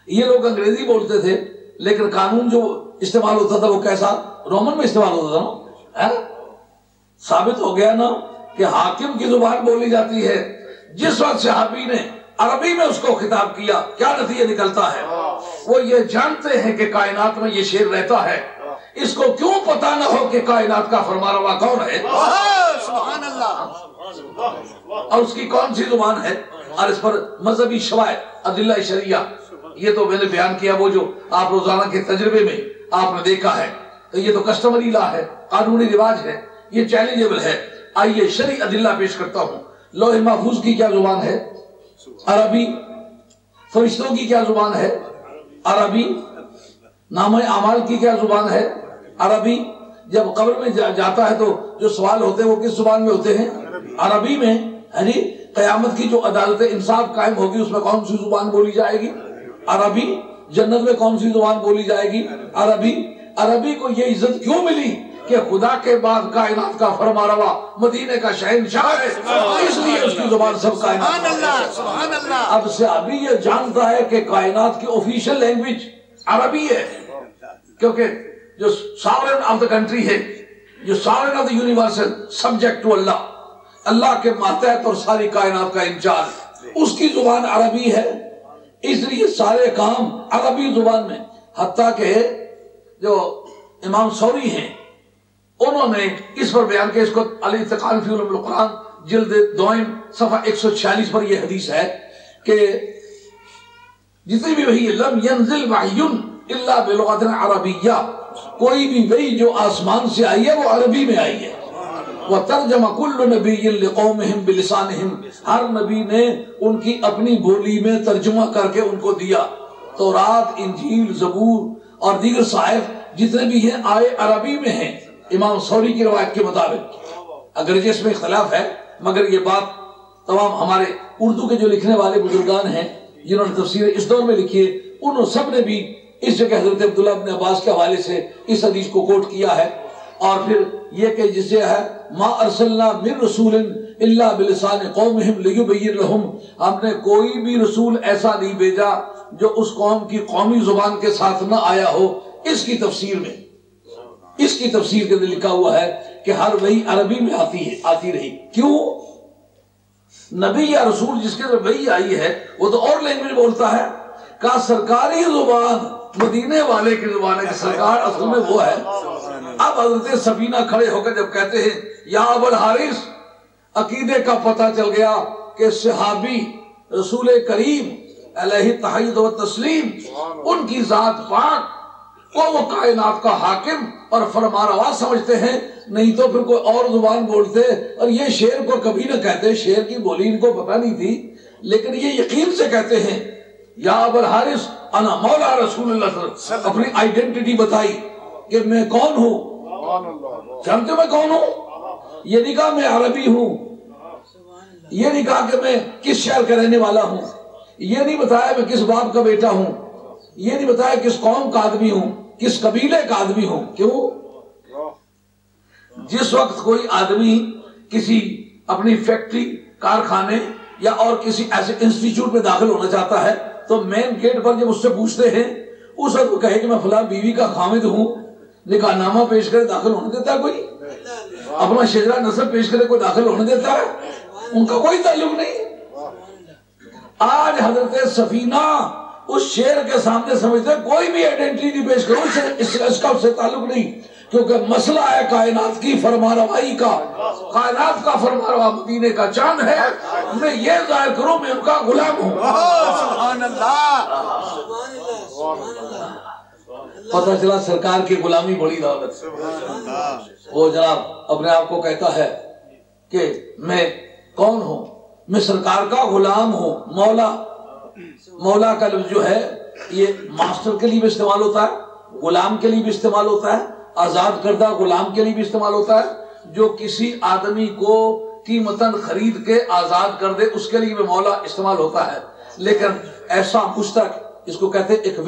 یہ لوگ انگریزی بولتے تھے لیکن قانون جو استعمال ہوتا تھا وہ کیسا؟ رومن میں استعمال ہوتا تھا نا۔ ثابت ہو گیا نا کہ حاکم کی زبان بولی جاتی ہے۔ جس وقت صحابی نے عربی میں اس کو خطاب کیا، کیا نتیجہ نکلتا ہے؟ وہ یہ جانتے ہیں کہ کائنات میں یہ شیر رہتا ہے، اس کو کیوں پتا نہ ہو کہ کائنات کا فرمانروا کون ہے، سبحان اللہ، اور اس کی کون سی زبان ہے، اور اس پر مذہبی شواہد، ادلہ شریعہ۔ یہ تو میں نے بیان کیا وہ جو آپ روزانہ کے تجربے میں آپ نے دیکھا ہے، تو یہ تو کسٹمری لا ہے، قانونی رواج ہے، یہ چیلنجیبل ہے۔ آئیے شرعی ادلہ پیش کرتا ہوں۔ لوح محفوظ کی کیا زبان ہے؟ عربی۔ فرشتوں کی کیا زبان ہے؟ عربی۔ نامہ اعمال کی کیا زبان ہے؟ عربی۔ جب قبر میں جاتا ہے تو جو سوال ہوتے ہیں وہ کس زبان میں ہوتے ہیں؟ عربی میں۔ قیامت کی جو عدالت انصاف قائم ہوگی اس میں کون سی زبان بولی جائے گی؟ عربی۔ جنت میں کون سی زبان بولی جائے گی؟ عربی۔ عربی کو یہ عزت کیوں ملی کہ خدا کے بعد کائنات کا فرمانروا مدینے کا شہنشاہ ہے، اس لیے اس کی زبان سب کائنات۔ سبحان اللہ۔ اب سے ابھی یہ جانتا ہے کہ کائنات کی آفیشل لینگویج عربی ہے، کیونکہ جو ساورن آف دا کنٹری ہے، جو sovereign of the universal subject to اللہ، اللہ کے ماتحت اور ساری کائنات کا انچارج، اس کی زبان عربی ہے، اس لیے سارے کام عربی زبان میں۔ حتیٰ کہ جو امام سوری ہیں انہوں نے اس پر بیان کیا، اس کو الاتقان فی علوم القرآن جلد دوئم صفحہ 146 پر یہ حدیث ہے کہ جتنی بھی وحی لم ینزل وحی الا بلغت عربیہ، کوئی بھی وحی جو آسمان سے آئی ہے وہ عربی میں آئی ہے. وترجم كل نبی لقومهم بلسانهم، ہر نبی نے ان کی اپنی بولی میں ترجمہ کر کے ان کو دیا. تورات، انجیل، زبور اور دیگر صحائف جتنے بھی ہیں آئے عربی میں ہیں امام سوری کی روایت کے مطابق. اگرچہ اس میں اختلاف ہے مگر یہ بات تمام ہمارے اردو کے جو لکھنے والے بزرگان ہیں جنہوں نے تفسیر اس دور میں لکھی ہے انہوں سب نے بھی اس جگہ حضرت عبداللہ بن عباس کے حوالے سے اس حدیث کو کوٹ کیا ہے. اور پھر یہ کہ جسے ہے ما ارسلنا من رسول الا بلسان قومهم لیبین لهم، ہم نے کوئی بھی رسول ایسا نہیں بھیجا جو اس قوم کی قومی زبان کے ساتھ نہ آیا ہو. اس کی تفسیر میں، اس کی تفسیر کے اندر لکھا ہوا ہے کہ ہر وحی عربی میں آتی رہی. کیوں؟ نبی یا رسول جس کے اندر وحی آئی ہے وہ تو اور لینگویج بولتا ہے. کا سرکاری زبان مدینے والے کی زبان ہے کہ سرکار اصل میں وہ ہے. اب حضرت سفینہ کھڑے ہو کر جب کہتے ہیں یا ابو الحارث، عقیدے کا پتہ چل گیا کہ صحابی رسول کریم علیہ تحیید و تسلیم ان کی ذات پاک کو وہ کائنات کا حاکم اور فرمانروا سمجھتے ہیں، نہیں تو پھر کوئی اور زبان بولتے. اور یہ شعر کو کبھی نہ کہتے، شعر کی بولی ان کو پتہ نہیں تھی، لیکن یہ یقین سے کہتے ہیں یا ابو الحارث انا مولا رسول اللہ صلی اللہ علیہ وسلم. اپنی آئیڈینٹی بتائی کہ میں کون ہوں. جانتے میں کون ہوں؟ یہ نہیں کہا میں عربی ہوں، یہ نہیں کہا کہ میں کس شہر کا رہنے والا ہوں، یہ نہیں بتایا میں کس باپ کا بیٹا ہوں، یہ نہیں بتایا کس قوم کا آدمی ہوں، کس قبیلے کا آدمی ہوں. کیوں؟ جس وقت کوئی آدمی کسی اپنی فیکٹری، کارخانے یا اور کسی ایسے انسٹیٹیوٹ میں داخل ہونا چاہتا ہے تو مین گیٹ پر جب اس سے پوچھتے ہیں اس وقت وہ کہے کہ میں فلاں بیوی کا خامد ہوں، نکاح نامہ پیش کرے داخل ہونے دیتا ہے کوئی؟ اپنا شجرہ نسب پیش کرے کوئی داخل ہونے دیتا ہے؟ ان کا کوئی تعلق نہیں. آج حضرت سفینہ اس شعر کے سامنے سمجھتے ہیں کوئی بھی آئیڈینٹی پیش کرو اس کا اس سے تعلق نہیں، کیونکہ مسئلہ ہے کائنات کی فرمانروائی کا. کائنات کا فرمانروا مدینے کا چاند ہے، میں یہ ظاہر کروں میں ان کا غلام ہوں. سبحان اللہ. پتہ چلا سرکار کی غلامی بڑی دولت. وہ جناب اپنے آپ کو کہتا ہے کہ میں کون ہوں؟ میں سرکار کا غلام ہوں. مولا، مولا کا لفظ جو ہے یہ ماسٹر کے لیے بھی استعمال ہوتا ہے، غلام کے لیے بھی استعمال ہوتا ہے، آزاد کردہ غلام کے لیے بھی استعمال ہوتا ہے. جو کسی آدمی کو قیمتاً خرید کے آزاد کر دے اس کے لیے بھی مولا استعمال ہوتا ہے. لیکن ایسا مشترک اس کو کہتے ہیں ایک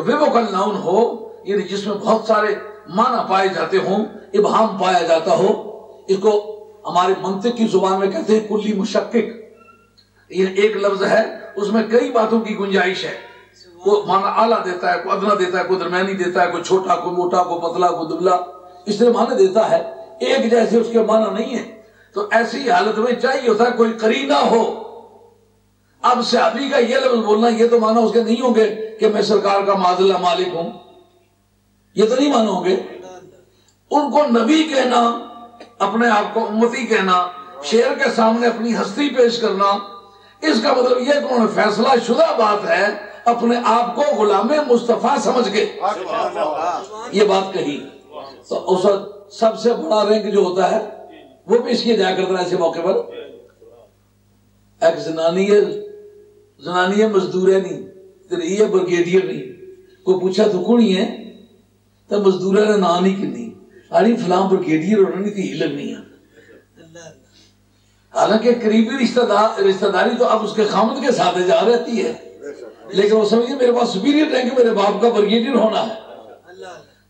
ویوکل ناؤن ہو، یعنی جس میں بہت سارے معنی پائے جاتے ہوں، ابہام پایا جاتا ہو. اس کو ہمارے منطق کی زبان میں کہتے ہیں کلی مشکک. یہ ایک لفظ ہے اس میں کئی باتوں کی گنجائش ہے. کوئی معنی اعلیٰ دیتا ہے، کوئی ادنا دیتا ہے، کوئی درمیانی دیتا ہے، کوئی چھوٹا، کوئی موٹا، کوئی پتلا، کوئی دبلا، اس طرح معنی دیتا ہے. ایک جیسے اس کے معنی نہیں ہے. تو ایسی حالت میں چاہیے ہوتا ہے کوئی قرینہ ہو. اب صحابی کا یہ لفظ بولنا یہ تو معنی اس کے نہیں ہوں گے کہ میں سرکار کا معاذ اللہ مالک ہوں، یہ تو نہیں معنی ہوں گے. ان کو نبی کہنا، اپنے آپ کو امتی کہنا، شعر کے سامنے اپنی ہستی پیش کرنا، اس کا مطلب یہ کہ انہوں نے فیصلہ شدہ بات ہے اپنے آپ کو غلام مصطفیٰ سمجھ کے یہ بات کہی. تو اس وقت سب سے بڑا رینک جو ہوتا ہے وہ پیش کیا جایا کرتا ہے ایسے موقع پر. ایک زنانی ہے مزدور ہے نہیں تیری ہے برگیڈیئر نہیں. کوئی پوچھا تو کونی ہے تو مزدور نے نا نہیں کنی آنی فلاں برگیڈیئر ہونا نہیں تھی علم نہیں ہے. حالانکہ قریبی رشتہ داری تو اب اس کے خامد کے ساتھ جا رہتی ہے، لیکن وہ سمجھے میرے پاس سپیریئر رینک میرے باپ کا برگیڈیئر ہونا ہے.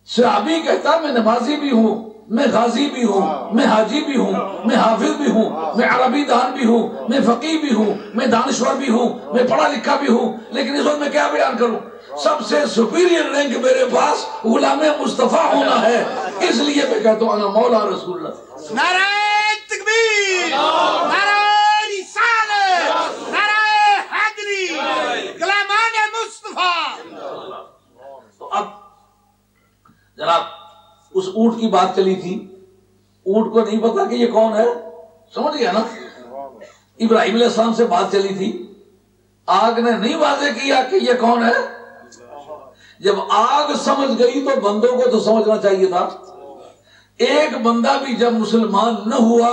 صحابی کہتا میں نمازی بھی ہوں، میں غازی بھی ہوں، میں حاجی بھی ہوں، میں حافظ بھی ہوں، میں عربی دان بھی ہوں، میں فقیہ بھی ہوں، میں دانشور بھی ہوں، میں پڑھا لکھا بھی ہوں، لیکن اس وقت میں کیا بیان کروں؟ سب سے سپیریئر رینک میرے پاس غلام مصطفیٰ ہونا ہے. اس لیے میں کہتا ہوں انا مولا رسول اللہ. نعرہ تکبیر، نعرہ رسالت، نعرہ حیدری، غلامان مصطفیٰ. اس اونٹ کی بات چلی تھی، اونٹ کو نہیں پتا کہ یہ کون ہے، سمجھ گیا نا؟ ابراہیم علیہ السلام سے بات چلی تھی، آگ نے نہیں واضح کیا کہ یہ کون ہے. جب آگ سمجھ گئی تو بندوں کو تو سمجھنا چاہیے تھا. ایک بندہ بھی جب مسلمان نہ ہوا،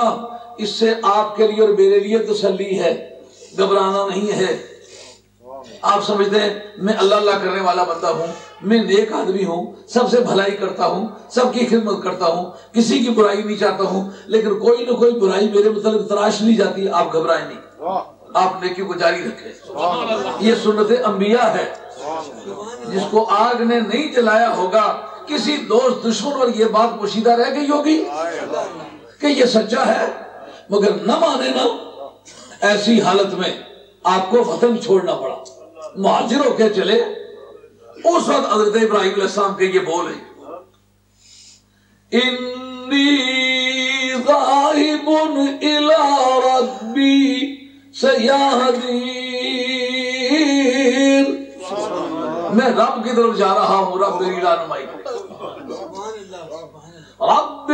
اس سے آپ کے لیے اور میرے لیے تسلی ہے، گھبرانا نہیں ہے. آپ سمجھتے ہیں میں اللہ اللہ کرنے والا بندہ ہوں، میں نیک آدمی ہوں، سب سے بھلائی کرتا ہوں، سب کی خدمت کرتا ہوں، کسی کی برائی نہیں چاہتا ہوں، لیکن کوئی نہ کوئی برائی میرے متعلق تراش لی جاتی ہے. آپ گھبرائیں نہیں، آپ نیکی کو جاری رکھیں. یہ سنت انبیاء ہے. جس کو آگ نے نہیں جلایا ہوگا، کسی دوست دشمن اور یہ بات پوشیدہ رہ گئی ہوگی کہ یہ سچا ہے، مگر نہ مانے نا. ایسی حالت میں آپ کو وطن چھوڑنا پڑا، مہاجر ہو کے چلے. اس وقت حضرت ابراہیم علیہ السلام کے یہ بول ہیں، انی ذاہب الی ربی سیہدین. میں رب کی طرف جا رہا ہوں، رب میری رہنمائی کرے. رب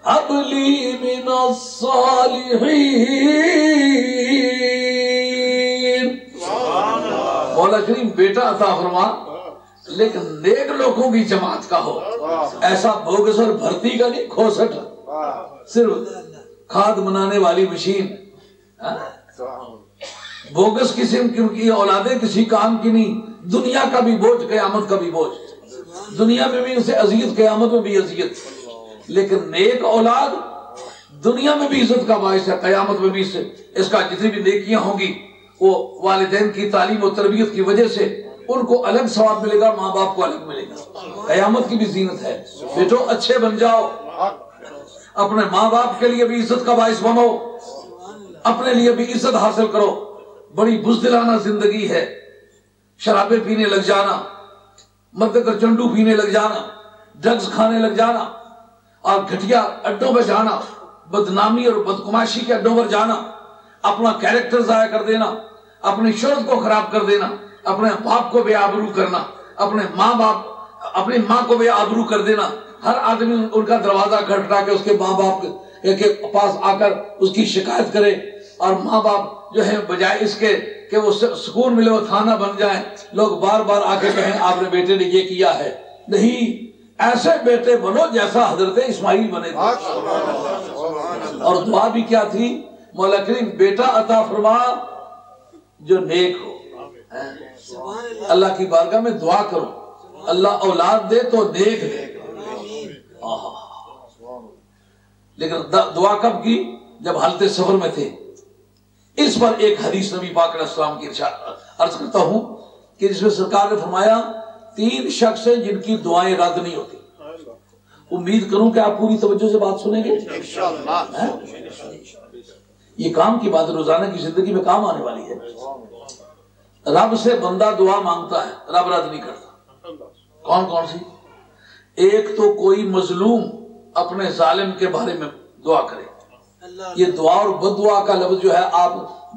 ہب لی من الصالحین. مولا کریم بیٹا عطا فرما، لیکن نیک لوگوں کی جماعت کا ہو. ایسا بوگس اور بھرتی کا نہیں، کھوسٹ صرف کھاد بنانے والی مشین. بوگس قسم کی اولادیں کسی کام کی نہیں. دنیا کا بھی بوجھ، قیامت کا بھی بوجھ. دنیا میں بھی اسے اذیت، قیامت میں بھی اذیت. لیکن نیک اولاد دنیا میں بھی عزت کا باعث ہے، قیامت میں بھی اس کا جتنی بھی نیکیاں ہوں گی وہ والدین کی تعلیم و تربیت کی وجہ سے ان کو الگ ثواب ملے گا، ماں باپ کو الگ ملے گا. قیامت کی بھی زینت ہے. بیٹو اچھے بن جاؤ، اپنے ماں باپ کے لیے بھی عزت کا باعث بنو، اپنے لیے بھی عزت حاصل کرو. بڑی بزدلانہ زندگی ہے. شرابیں پینے لگ جانا، مد کر چنڈو پینے لگ جانا، ڈرگز کھانے لگ جانا، اور گھٹیا اڈوں پہ جانا، بدنامی اور بدکماشی کے اڈوں پر جانا، اپنا کیریکٹر ضائع کر دینا، اپنی شہرت کو خراب کر دینا، اپنے باپ کو بے آبرو کرنا، اپنی ماں کو بے آبرو کر دینا. ہر آدمی ان کا دروازہ کھٹکھٹا کے اس کے ماں باپ کے پاس آ کر اس کی شکایت کرے، اور ماں باپ جو ہے بجائے اس کے کہ وہ سکون ملے وہ تھانہ بن جائیں، لوگ بار بار آ کے کہیں آپ نے بیٹے نے یہ کیا ہے. نہیں، ایسے بیٹے بنو جیسا حضرت اسماعیل بنے تھے. اور دعا بھی کیا تھی؟ مولا کریم بیٹا عطا فرما جو نیک ہو. اللہ کی بارگاہ میں دعا کرو، اللہ اولاد دے تو نیک دے. لیکن دعا کب کی؟ جب حالت سفر میں تھے. اس پر ایک حدیث نبی پاک علیہ السلام کی عرض کرتا ہوں کہ جس میں سرکار نے فرمایا 3 شخص ہیں جن کی دعائیں رد نہیں ہوتی. امید کروں کہ آپ پوری توجہ سے بات سنیں گے. یہ کام کی بات روزانہ کی زندگی میں کام آنے والی ہے. رب سے بندہ دعا مانگتا ہے، رب رد نہیں کرتا. کون کون سی؟ ایک تو کوئی مظلوم اپنے ظالم کے بارے میں دعا کرے. یہ دعا اور بددعا کا لفظ جو ہے، آپ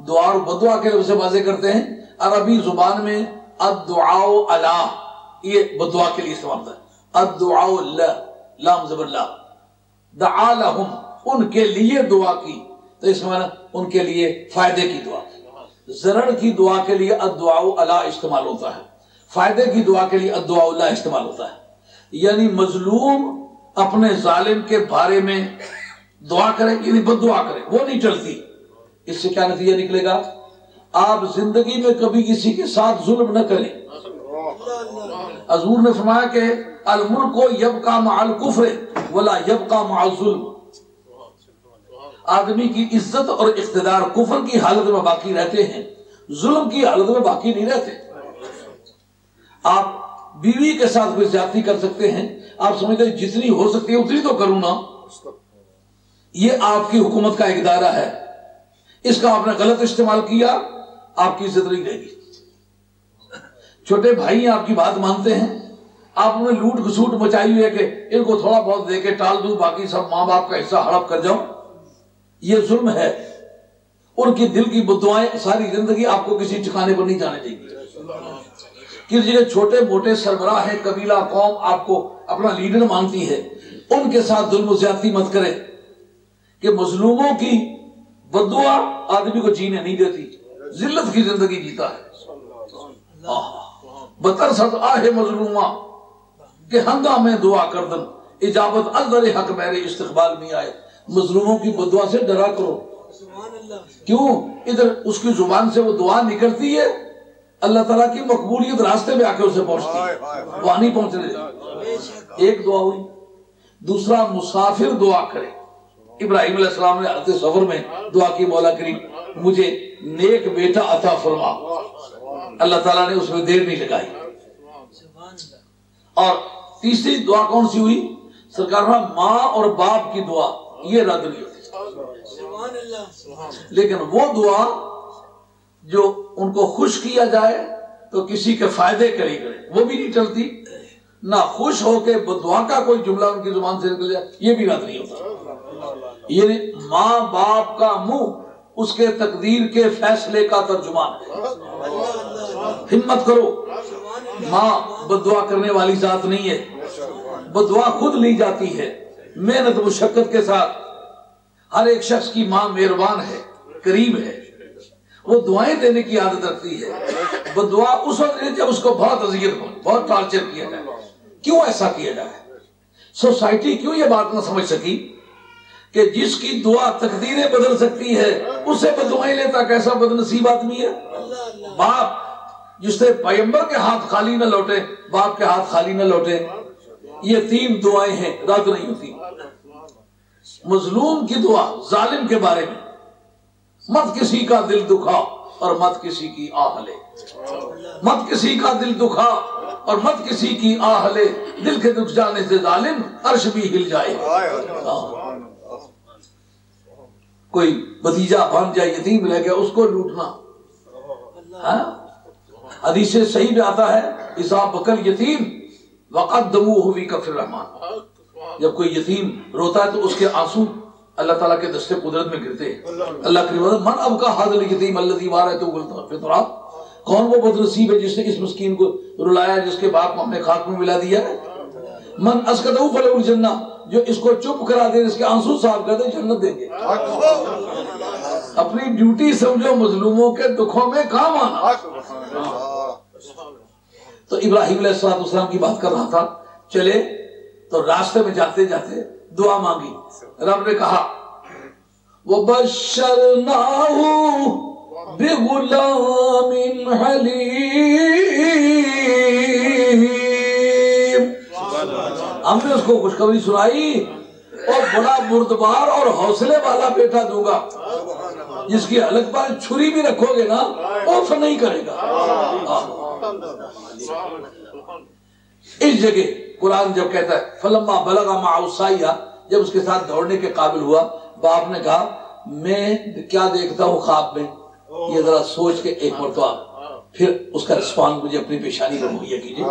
دعا اور بددعا کے لفظ سے واضح کرتے ہیں. عربی زبان میں الدعاء علی، یہ بددعا کے لیے استعمال ہوتا ہے. الدعاء اللہ، لام زبر لا، دعا لہم، ان کے لیے دعا کی، تو اس میں ان کے لیے فائدے کی دعا. ضرر کی دعا کے لیے الدعاء علی استعمال ہوتا ہے، فائدے کی دعا کے لیے الدعاء اللہ استعمال ہوتا ہے. یعنی مظلوم اپنے ظالم کے بارے میں دعا کرے، یعنی بد دعا کرے، وہ نہیں چلتی. اس سے کیا نتیجہ نکلے گا؟ آپ زندگی میں کبھی کسی کے ساتھ ظلم نہ کریں. حضور نے فرمایا کہ الملک یبقى مع الکفر ولا یبقى مع الظلم. آدمی کی عزت اور اقتدار کفر کی حالت میں باقی رہتے ہیں، ظلم کی حالت میں باقی نہیں رہتے. آپ بیوی کے ساتھ کوئی زیادتی کر سکتے ہیں، آپ سمجھتے ہیں جتنی ہو سکتی ہے اتنی تو کروں نا. یہ آپ کی حکومت کا ایک دائرہ ہے. اس کا آپ نے غلط استعمال کیا، آپ کی عزت نہیں رہے گی. چھوٹے بھائی آپ کی بات مانتے ہیں، آپ انہیں لوٹ گھسوٹ مچائی ہوئی ہے کہ ان کو تھوڑا بہت دے کے ٹال دوں، باقی سب ماں باپ کا حصہ ہڑپ کر جاؤں. یہ ظلم ہے. ان کی دل کی بددعائیں ساری زندگی آپ کو کسی ٹھکانے پر نہیں جانے دیں گی. کسی جگہ چھوٹے موٹے سربراہ ہیں، قبیلہ قوم آپ کو اپنا لیڈر مانتی ہے، ان کے ساتھ ظلم و زیادتی مت کرے کہ مظلوموں کی بددعا آدمی کو جینے نہیں دیتی، ذلت کی زندگی جیتا ہے۔ بترست آہ مظلومہ کہ ہنگامے دعا کردن، اجابت ازدر حق میرے استقبال میں آئے۔ مظلوموں کی بددعا سے ڈرا کرو، کیوں؟ ادھر اس کی زبان سے وہ دعا نکلتی ہے، اللہ تعالیٰ کی مقبولیت راستے میں آ کے اسے پہنچتی ہے، وہاں نہیں پہنچنے۔ ایک دعا ہوئی۔ دوسرا، مسافر دعا کرے۔ ابراہیم علیہ السلام نے حالت سفر میں دعا کی، مولا کریم مجھے نیک بیٹا عطا فرما، اللہ تعالیٰ نے اس میں دیر نہیں لگائی۔ اور تیسری دعا کون سی ہوئی؟ سرکار نے ماں اور باپ کی دعا یہ رد نہیں ہوتی، لیکن وہ دعا جو ان کو خوش کیا جائے تو کسی کے فائدے کے لیے کرے وہ بھی نہیں چلتی، نہ خوش ہو کے دعا کا کوئی جملہ ان کی زبان سے نکل جائے یہ بھی رد نہیں ہوتا۔ یعنی ماں باپ کا منہ اس کے تقدیر کے فیصلے کا ترجمان ہے۔ ہمت کرو، ماں بددعا کرنے والی ذات نہیں ہے، بددعا خود لی جاتی ہے محنت مشقت کے ساتھ۔ ہر ایک شخص کی ماں مہربان ہے، کریم ہے، وہ دعائیں دینے کی عادت رکھتی ہے۔ بددعا اس وقت جب اس کو بہت اذیت ہو، بہت ٹارچر کیا جائے۔ کیوں ایسا کیا جائے؟ سوسائٹی کیوں یہ بات نہ سمجھ سکی کہ جس کی دعا تقدیریں بدل سکتی ہے اسے بددعائیں لیتا کیسا بدنصیب آدمی ہے؟ باپ جس نے پیغمبر کے ہاتھ خالی نہ لوٹے، باپ کے ہاتھ خالی نہ لوٹے، یہ تین دعائیں ہیں، رد نہیں ہوتی۔ مظلوم کی دعا، ظالم کے بارے میں، مت کسی کا دل دکھا اور مت کسی کی آہ لے، مت کسی کا دل دکھا اور مت کسی کی آہ لے، دل کے دکھ جانے سے ظالم عرش بھی ہل جائے۔ کوئی بھتیجا بن جائے، یتیم رہ گیا، اس کو لوٹنا۔ حدیث صحیح میں آتا ہے اذا بکل یتیم وقدموہ فی کف الرحمن، جب کوئی یتیم روتا ہے تو اس کے آنسو اللہ تعالیٰ کے دستے قدرت میں گرتے ہیں۔ اللہ کی من اب کا حاضر یتیم الذی وارثہ فی التراب، کون وہ بدنصیب ہے جس نے اس مسکین کو رلایا جس کے باپ کو ہم نے خاک میں ملا دیا ہے؟ من اسکتہ فلہ الجنہ، جو اس کو چپ کرا دے، اس کے آنسو صاف کر دے، جنت دیں گے۔ اپنی ڈیوٹی سمجھو مظلوموں کے دکھوں میں کام آنا۔ تو ابراہیم علیہ السلام کی بات کر رہا تھا، چلے تو راستے میں جاتے جاتے دعا مانگی، رب نے کہا وَبَشَّرْنَاهُ بِغُلَامٍ حَلِيمٍ، ہم نے اس کو خوشخبری سنائی اور بڑا بردبار اور حوصلے والا بیٹا دوں گا جس کی حلق پر چھری بھی رکھو گے نا اوف نہیں کرے گا۔ اس جگہ قرآن جب کہتا ہے فلما بلغ معه السعی، جب اس کے ساتھ دوڑنے کے قابل ہوا، باپ نے کہا میں کیا دیکھتا ہوں خواب میں، یہ ذرا سوچ کے ایک مرتبہ پھر اس کا رسپانس مجھے اپنی پیشانی پر مہیا کیجیے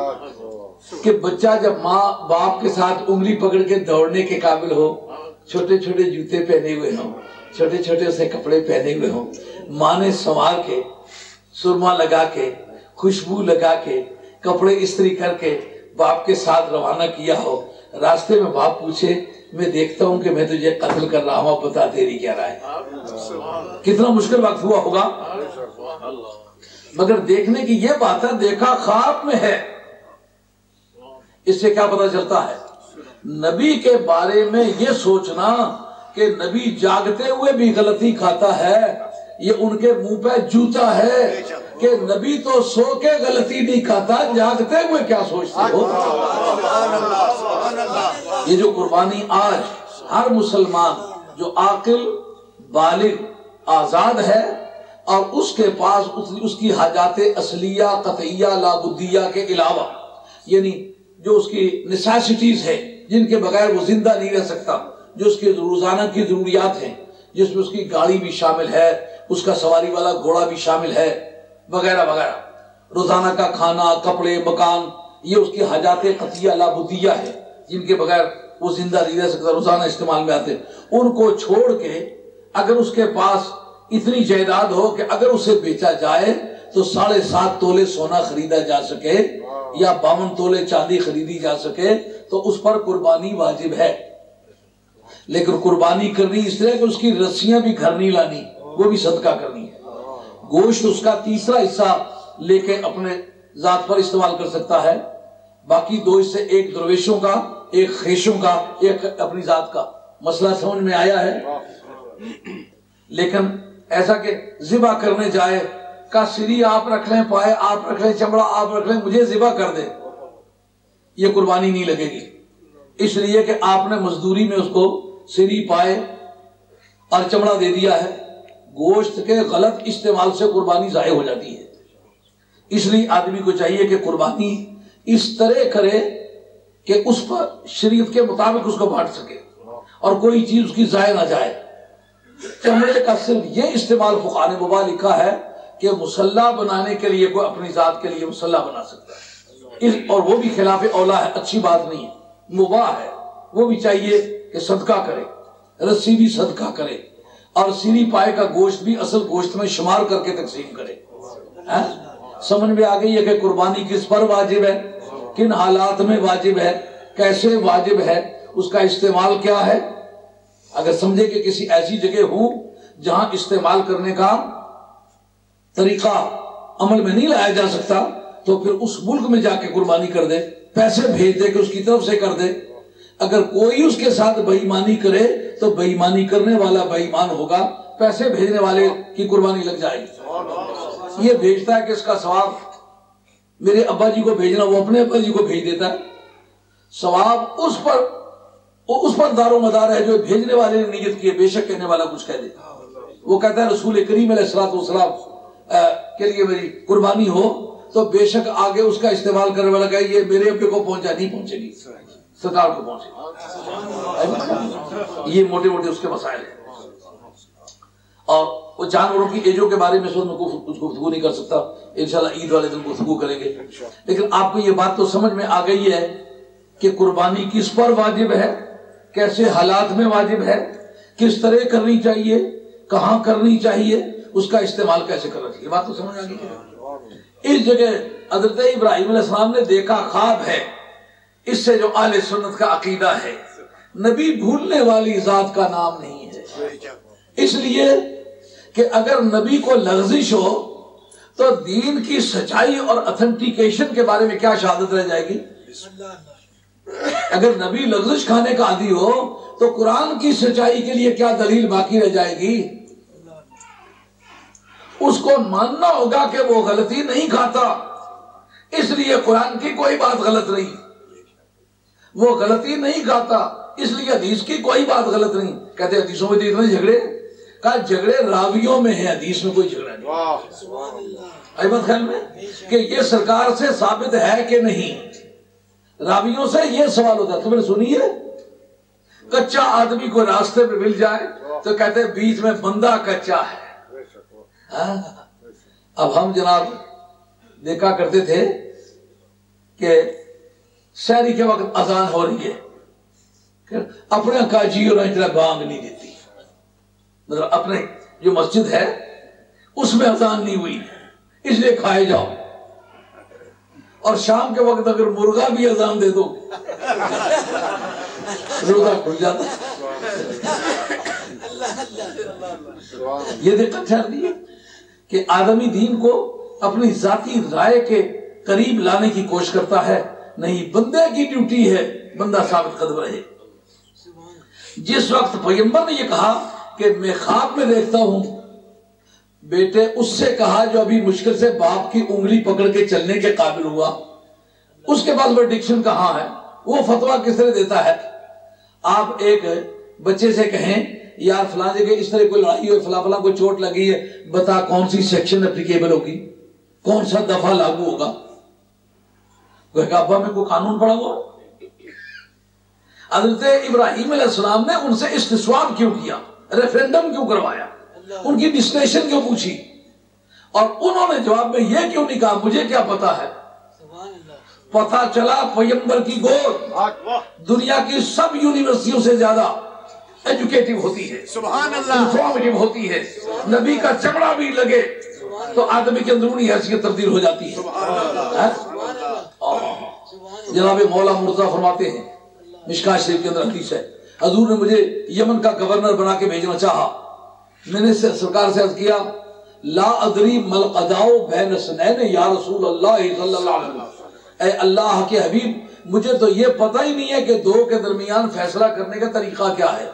کہ بچہ جب ماں باپ کے ساتھ انگلی پکڑ کے دوڑنے کے قابل ہو، چھوٹے چھوٹے جوتے پہنے ہوئے ہوں، چھوٹے چھوٹے اسے کپڑے پہنے ہوئے ہوں، ماں نے سنوار کے سرما لگا کے خوشبو لگا کے کپڑے استری کر کے باپ کے ساتھ روانہ کیا ہو، راستے میں باپ پوچھے میں دیکھتا ہوں کہ میں تجھے قتل کر رہا ہوں، بتا تیری کیا رائے؟ کتنا مشکل وقت ہوا ہوگا، مگر دیکھنے کی یہ بات ہے، دیکھا خواب میں ہے۔ اس سے کیا پتہ چلتا ہے؟ نبی کے بارے میں یہ سوچنا کہ نبی جاگتے ہوئے بھی غلطی کھاتا ہے، یہ ان کے منہ پہ جوتا ہے کہ نبی تو سو کے غلطی نہیں کھاتا، جاگتے ہوئے کیا سوچتے ہو؟ یہ جو قربانی آج ہر مسلمان جو عاقل بالغ آزاد ہے اور اس کے پاس اس کی حاجات اصلیہ قطعیہ لابدیہ کے علاوہ، یعنی جو اس کی نیسیسٹیز ہے جن کے بغیر وہ زندہ نہیں رہ سکتا، جو اس کے روزانہ کی ضروریات ہیں جس میں اس کی گاڑی بھی شامل ہے، اس کا سواری والا گھوڑا بھی شامل ہے، وغیرہ وغیرہ، روزانہ کا کھانا کپڑے مکان، یہ اس کی حاجات قطعیہ لابدیہ ہے جن کے بغیر وہ زندہ نہیں رہ سکتا، روزانہ استعمال میں آتے، ان کو چھوڑ کے اگر اس کے پاس اتنی جائیداد ہو کہ اگر اسے بیچا جائے تو 7.5 تولے سونا خریدا جا سکے یا 52 تولے چاندی خریدی جا سکے تو اس پر قربانی واجب ہے۔ لیکن قربانی کرنی اس طرح کہ اس کی رسیاں بھی گھر نہیں لانی، وہ بھی صدقہ کرنی ہے۔ گوشت اس کا تیسرا حصہ لے کے اپنے ذات پر استعمال کر سکتا ہے، باقی 2 حصے، ایک درویشوں کا، ایک خیشوں کا، ایک اپنی ذات کا۔ مسئلہ سمجھ میں آیا ہے؟ لیکن ایسا کہ ذبح کرنے جائے کا سری آپ رکھ لیں، پائے آپ رکھ لیں، چمڑا آپ رکھ لیں، مجھے ذبح کر دے، یہ قربانی نہیں لگے گی، اس لیے کہ آپ نے مزدوری میں اس کو سری، پائے اور چمڑا دے دیا ہے۔ گوشت کے غلط استعمال سے قربانی ضائع ہو جاتی ہے، اس لیے آدمی کو چاہیے کہ قربانی اس طرح کرے کہ اس پر شریعت کے مطابق اس کو بانٹ سکے اور کوئی چیز اس کی ضائع نہ جائے۔ چمڑے کا صرف یہ استعمال فقہاء نے مباح لکھا ہے کہ مسلح بنانے کے لیے کوئی اپنی ذات کے لیے مسلح بنا سکتا ہے، اور وہ بھی خلاف اولا ہے، اچھی بات نہیں ہے، مباح ہے۔ وہ بھی چاہیے کہ صدقہ کرے، رسی بھی صدقہ کرے، اور سری پائے کا گوشت بھی اصل گوشت میں شمار کر کے تقسیم کرے۔ سمجھ میں آ گئی ہے کہ قربانی کس پر واجب ہے، کن حالات میں واجب ہے، کیسے واجب ہے، اس کا استعمال کیا ہے۔ اگر سمجھے کہ کسی ایسی جگہ ہوں جہاں استعمال کرنے کا طریقہ عمل میں نہیں لایا جا سکتا تو پھر اس ملک میں جا کے قربانی کر دے، پیسے بھیج دے کہ اس کی طرف سے کر دے۔ اگر کوئی اس کے ساتھ بے ایمانی کرے تو بے ایمانی کرنے والا بے ایمان ہوگا، پیسے بھیجنے والے کی قربانی لگ جائے گی۔ یہ بھیجتا ہے کہ اس کا ثواب میرے ابا جی کو بھیجنا، وہ اپنے ابا جی کو بھیج دیتا ہے، ثواب اس پر دار و مدار ہے جو بھیجنے والے نے نیت کی ہے، بے شک کہنے والا کچھ کہہ دے۔ وہ کہتا ہے رسول کریم علیہ السلام کے لیے میری قربانی ہو تو بے شک آگے اس کا استعمال کرنے والا کہے یہ میرے ابے کو پہنچا، نہیں پہنچے گی، سرکار کو پہنچے گی۔ یہ موٹے موٹے اس کے مسائل ہیں۔ اور وہ جانوروں کی ایجوں کے بارے میں کچھ گفتگو نہیں کر سکتا، انشاءاللہ عید والے دن گفتگو کریں گے، لیکن آپ کو یہ بات تو سمجھ میں آ گئی ہے کہ قربانی کس پر واجب ہے، کیسے حالات میں واجب ہے، کس طرح کرنی چاہیے، کہاں کرنی چاہیے، اس کا استعمال کیسے کرنا چاہیے، بات تو سمجھ آ گئی ہے۔ اس جگہ حضرت ابراہیم علیہ السلام نے دیکھا خواب ہے، اس سے جو اہل سنت کا عقیدہ ہے، نبی بھولنے والی ذات کا نام نہیں ہے، اس لیے کہ اگر نبی کو لغزش ہو تو دین کی سچائی اور اتھنٹیکیشن کے بارے میں کیا شہادت رہ جائے گی۔ اگر نبی لغزش کھانے کا عادی ہو تو قرآن کی سچائی کے لیے کیا دلیل باقی رہ جائے گی۔ اس کو ماننا ہوگا کہ وہ غلطی نہیں کھاتا، اس لیے قرآن کی کوئی بات غلط نہیں، وہ غلطی نہیں کھاتا اس لیے حدیث کی کوئی بات غلط نہیں۔ کہتے ہیں حدیثوں میں تو اتنے جھگڑے، کہا جھگڑے راویوں میں ہیں، حدیث میں کوئی جھگڑا نہیں۔ بات خیال میں کہ یہ سرکار سے ثابت ہے کہ نہیں، راویوں سے یہ سوال ہوتا ہے۔ تم نے سنی ہے کچا آدمی کو راستے میں مل جائے تو کہتے ہیں بیچ میں بندہ کچا ہے۔ اب ہم جناب دیکھا کرتے تھے کہ شہری کے وقت اذان ہو رہی ہے، اپنے کاجی اور اتنا بانگ نہیں دیتی، مطلب اپنے جو مسجد ہے اس میں اذان نہیں ہوئی اس لیے کھائے جاؤ، اور شام کے وقت اگر مرغا بھی اذان دے دو روزہ کھل جاتا ہے۔ یہ دقت ٹھہرتی ہے کہ آدمی دین کو اپنی ذاتی رائے کے قریب لانے کی کوشش کرتا ہے، نہیں، بندے کی ڈیوٹی ہے بندہ ثابت قدم رہے۔ جس وقت پیغمبر نے یہ کہا کہ میں خواب میں دیکھتا ہوں، بیٹے اس سے کہا جو ابھی مشکل سے باپ کی انگلی پکڑ کے چلنے کے قابل ہوا، اس کے پاس وہ ڈکشن کہاں ہے، وہ فتویٰ کس طرح دیتا ہے۔ آپ ایک بچے سے کہیں یار فلاں جگہ اس طرح کوئی لڑائی ہوئی، فلاں فلاں کو چوٹ لگی ہے، بتا کون سی سیکشن اپلیکیبل ہوگی، کون سا دفعہ لاگو ہوگا، وہ کہا ابا میں کوئی قانون پڑھا ہوا۔ حضرت ابراہیم علیہ السلام نے ان سے استصواب کیوں کیا، ریفرینڈم کیوں کروایا، ان کی ڈسکشن کیوں پوچھی، اور انہوں نے جواب میں یہ کیوں نہیں کہا مجھے کیا پتا ہے۔ پتا چلا پیغمبر کی گود دنیا کی سب یونیورسٹیوں سے زیادہ ایجوکیٹو ہوتی ہے، سبحان اللہ، انفارمیٹو ہوتی ہے، نبی کا چمڑا بھی لگے تو آدمی کی اندرونی حیثیت تبدیل ہو جاتی ہے۔ جناب مولا مرتضیٰ فرماتے ہیں، مشکاہ شریف کے اندر حدیث ہے، حضور نے مجھے یمن کا گورنر بنا کے بھیجنا چاہا. میں نے سرکار سے عرض کیا لا ادری مل قضاء بین اثنین یا رسول اللہ صلی اللہ علیہ وسلم، اے اللہ کے حبیب مجھے تو یہ پتہ ہی نہیں ہے کہ دو کے درمیان فیصلہ کرنے کا طریقہ کیا ہے.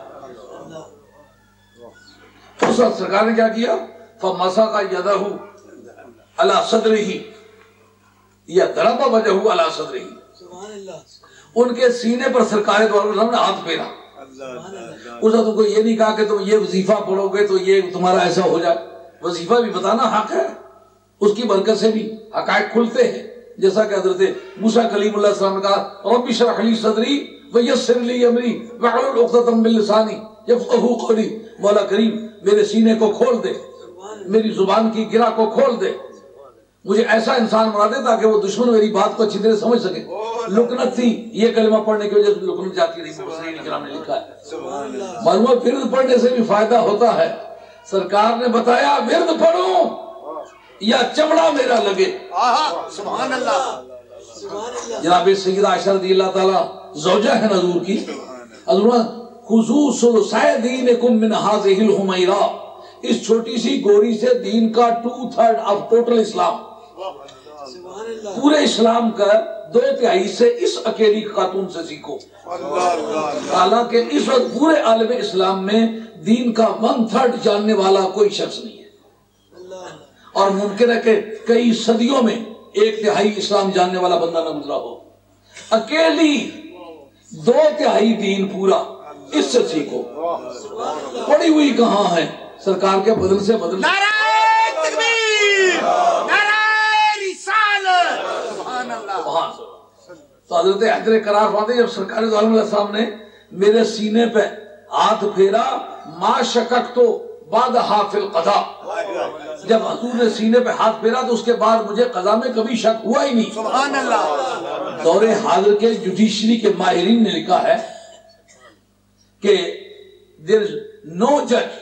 اس وقت سرکار نے کیا کیا؟ فمسح یدہ علی صدرہ یا ضرب وجہہ علی صدرہ، ان کے سینے پر سرکار دو علیہ وسلم نے ہاتھ پھیرا. اس وقت تم کو یہ نہیں کہا کہ تم یہ وظیفہ پڑھو گے تو یہ تمہارا ایسا ہو جائے. وظیفہ بھی بتانا حق ہے، اس کی برکت سے بھی حقائق کھلتے ہیں. جیسا کہ حضرت موسیٰ کلیم اللہ علیہ السلام نے کہا رب اشرح لی صدری ویسر لی امری واحلل عقدۃ من لسانی یفقہوا قولی. مولا کریم میرے سینے کو کھول دے، میری زبان کی گرہ کو کھول دے، مجھے ایسا انسان بنا دے تاکہ وہ دشمن میری بات کو اچھی طرح سمجھ سکے. لکنت تھی، یہ کلمہ پڑھنے کی وجہ سے لکنت جاتی رہی. مفسرین کرام نے لکھا ہے معلوم ورد پڑھنے سے بھی فائدہ ہوتا ہے. سرکار نے بتایا ورد پڑھوں یا چمڑا میرا لگے. سبحان اللہ. جناب سیدہ عائشہ رضی اللہ تعالی زوجہ ہے حضور کی. حضور خذوا ثلثی دینکم من ہذہ الحمیرہ، اس چھوٹی سی گوری سے دین کا 2/3 آف ٹوٹل اسلام، پورے اسلام کا 2/3 سے اس اکیلی خاتون سے سیکھو. حالانکہ اس وقت پورے عالم اسلام میں دین کا 1/3 جاننے والا کوئی شخص نہیں ہے، اور ممکن ہے کہ کئی صدیوں میں 1/3 اسلام جاننے والا بندہ نہ گزرا ہو. اکیلی 2/3 دین پورا اس سے سیکھو. پڑی ہوئی کہاں ہے؟ سرکار کے بدل سے بدل. نعرہ تکبیر، نعرہ رسالت. سبحان اللہ. تو حضرت حیدر قرار فرماتے جب سرکار دو عالم علیہ السلام نے میرے سینے پہ ہاتھ پھیرا ما شکک تو بعد حافظ القضاء، جب حضور نے سینے پہ ہاتھ پھیرا تو اس کے بعد مجھے قضا میں کبھی شک ہوا ہی نہیں. سبحان اللہ. دور حاضر کے جوڈیشری کے ماہرین نے لکھا ہے کہ there is no judge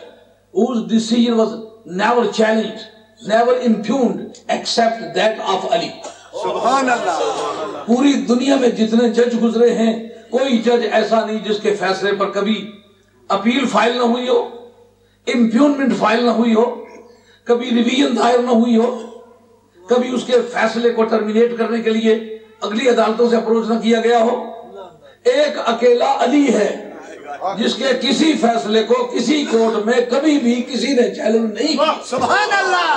whose decision was never challenged, never impugned except that of Ali. سبحان اللہ. پوری دنیا میں جتنے جج گزرے ہیں کوئی جج ایسا نہیں جس کے فیصلے پر کبھی اپیل فائل نہ ہوئی ہو، امپیونمنٹ فائل نہ ہوئی ہو، کبھی ریویژن دائر نہ ہوئی ہو، کبھی اس کے فیصلے کو ٹرمینیٹ کرنے کے لیے اگلی عدالتوں سے اپروچ نہ کیا گیا ہو. ایک اکیلا علی ہے جس کے کسی فیصلے کو کسی کورٹ میں کبھی بھی کسی نے چیلنج نہیں کیا. سبحان اللہ.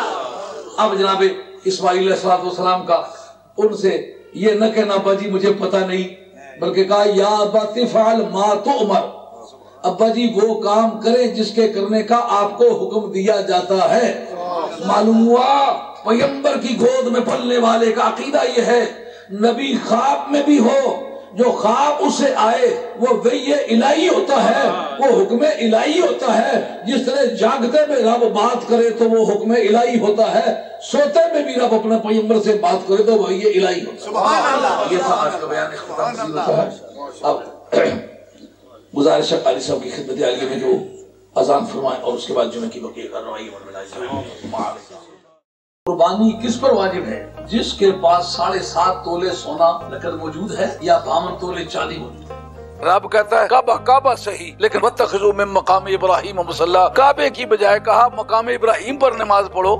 اب جناب اسماعیل علیہ السلام کا ان سے یہ نہ کہنا ابا جی مجھے پتہ نہیں، بلکہ کہا یا ابا تفعل ما تؤمر، ابا جی وہ کام کریں جس کے کرنے کا آپ کو حکم دیا جاتا ہے. معلوم ہوا پیغمبر کی گود میں پلنے والے کا عقیدہ یہ ہے نبی خواب میں بھی ہو، جو خواب اسے آئے وہ وحی الہی ہوتا ہے، وہ حکم الہی ہوتا ہے. جس طرح جاگتے میں رب بات کرے تو وہ حکم الہی ہوتا ہے، سوتے میں بھی رب اپنے پیغمبر سے بات کرے تو وحی الہی ہوتا ہے. سبحان اللہ. یہ تھا آج کا بیان اختتام ہوتا ہے. اب گزارش ہے قاری صاحب کی خدمت عالیہ میں جو اذان فرمائیں اور اس کے بعد جمعہ کی بقیہ کارروائی قربانی کس پر واجب ہے؟ جس کے پاس 7.5 تولے سونا نقد موجود ہے یا 52 تولے چاندی موجود ہے. رب کہتا ہے کعبہ صحیح، لیکن واتخذوا من مقام ابراہیم مصلی، کعبے کی بجائے کہا مقام ابراہیم پر نماز پڑھو.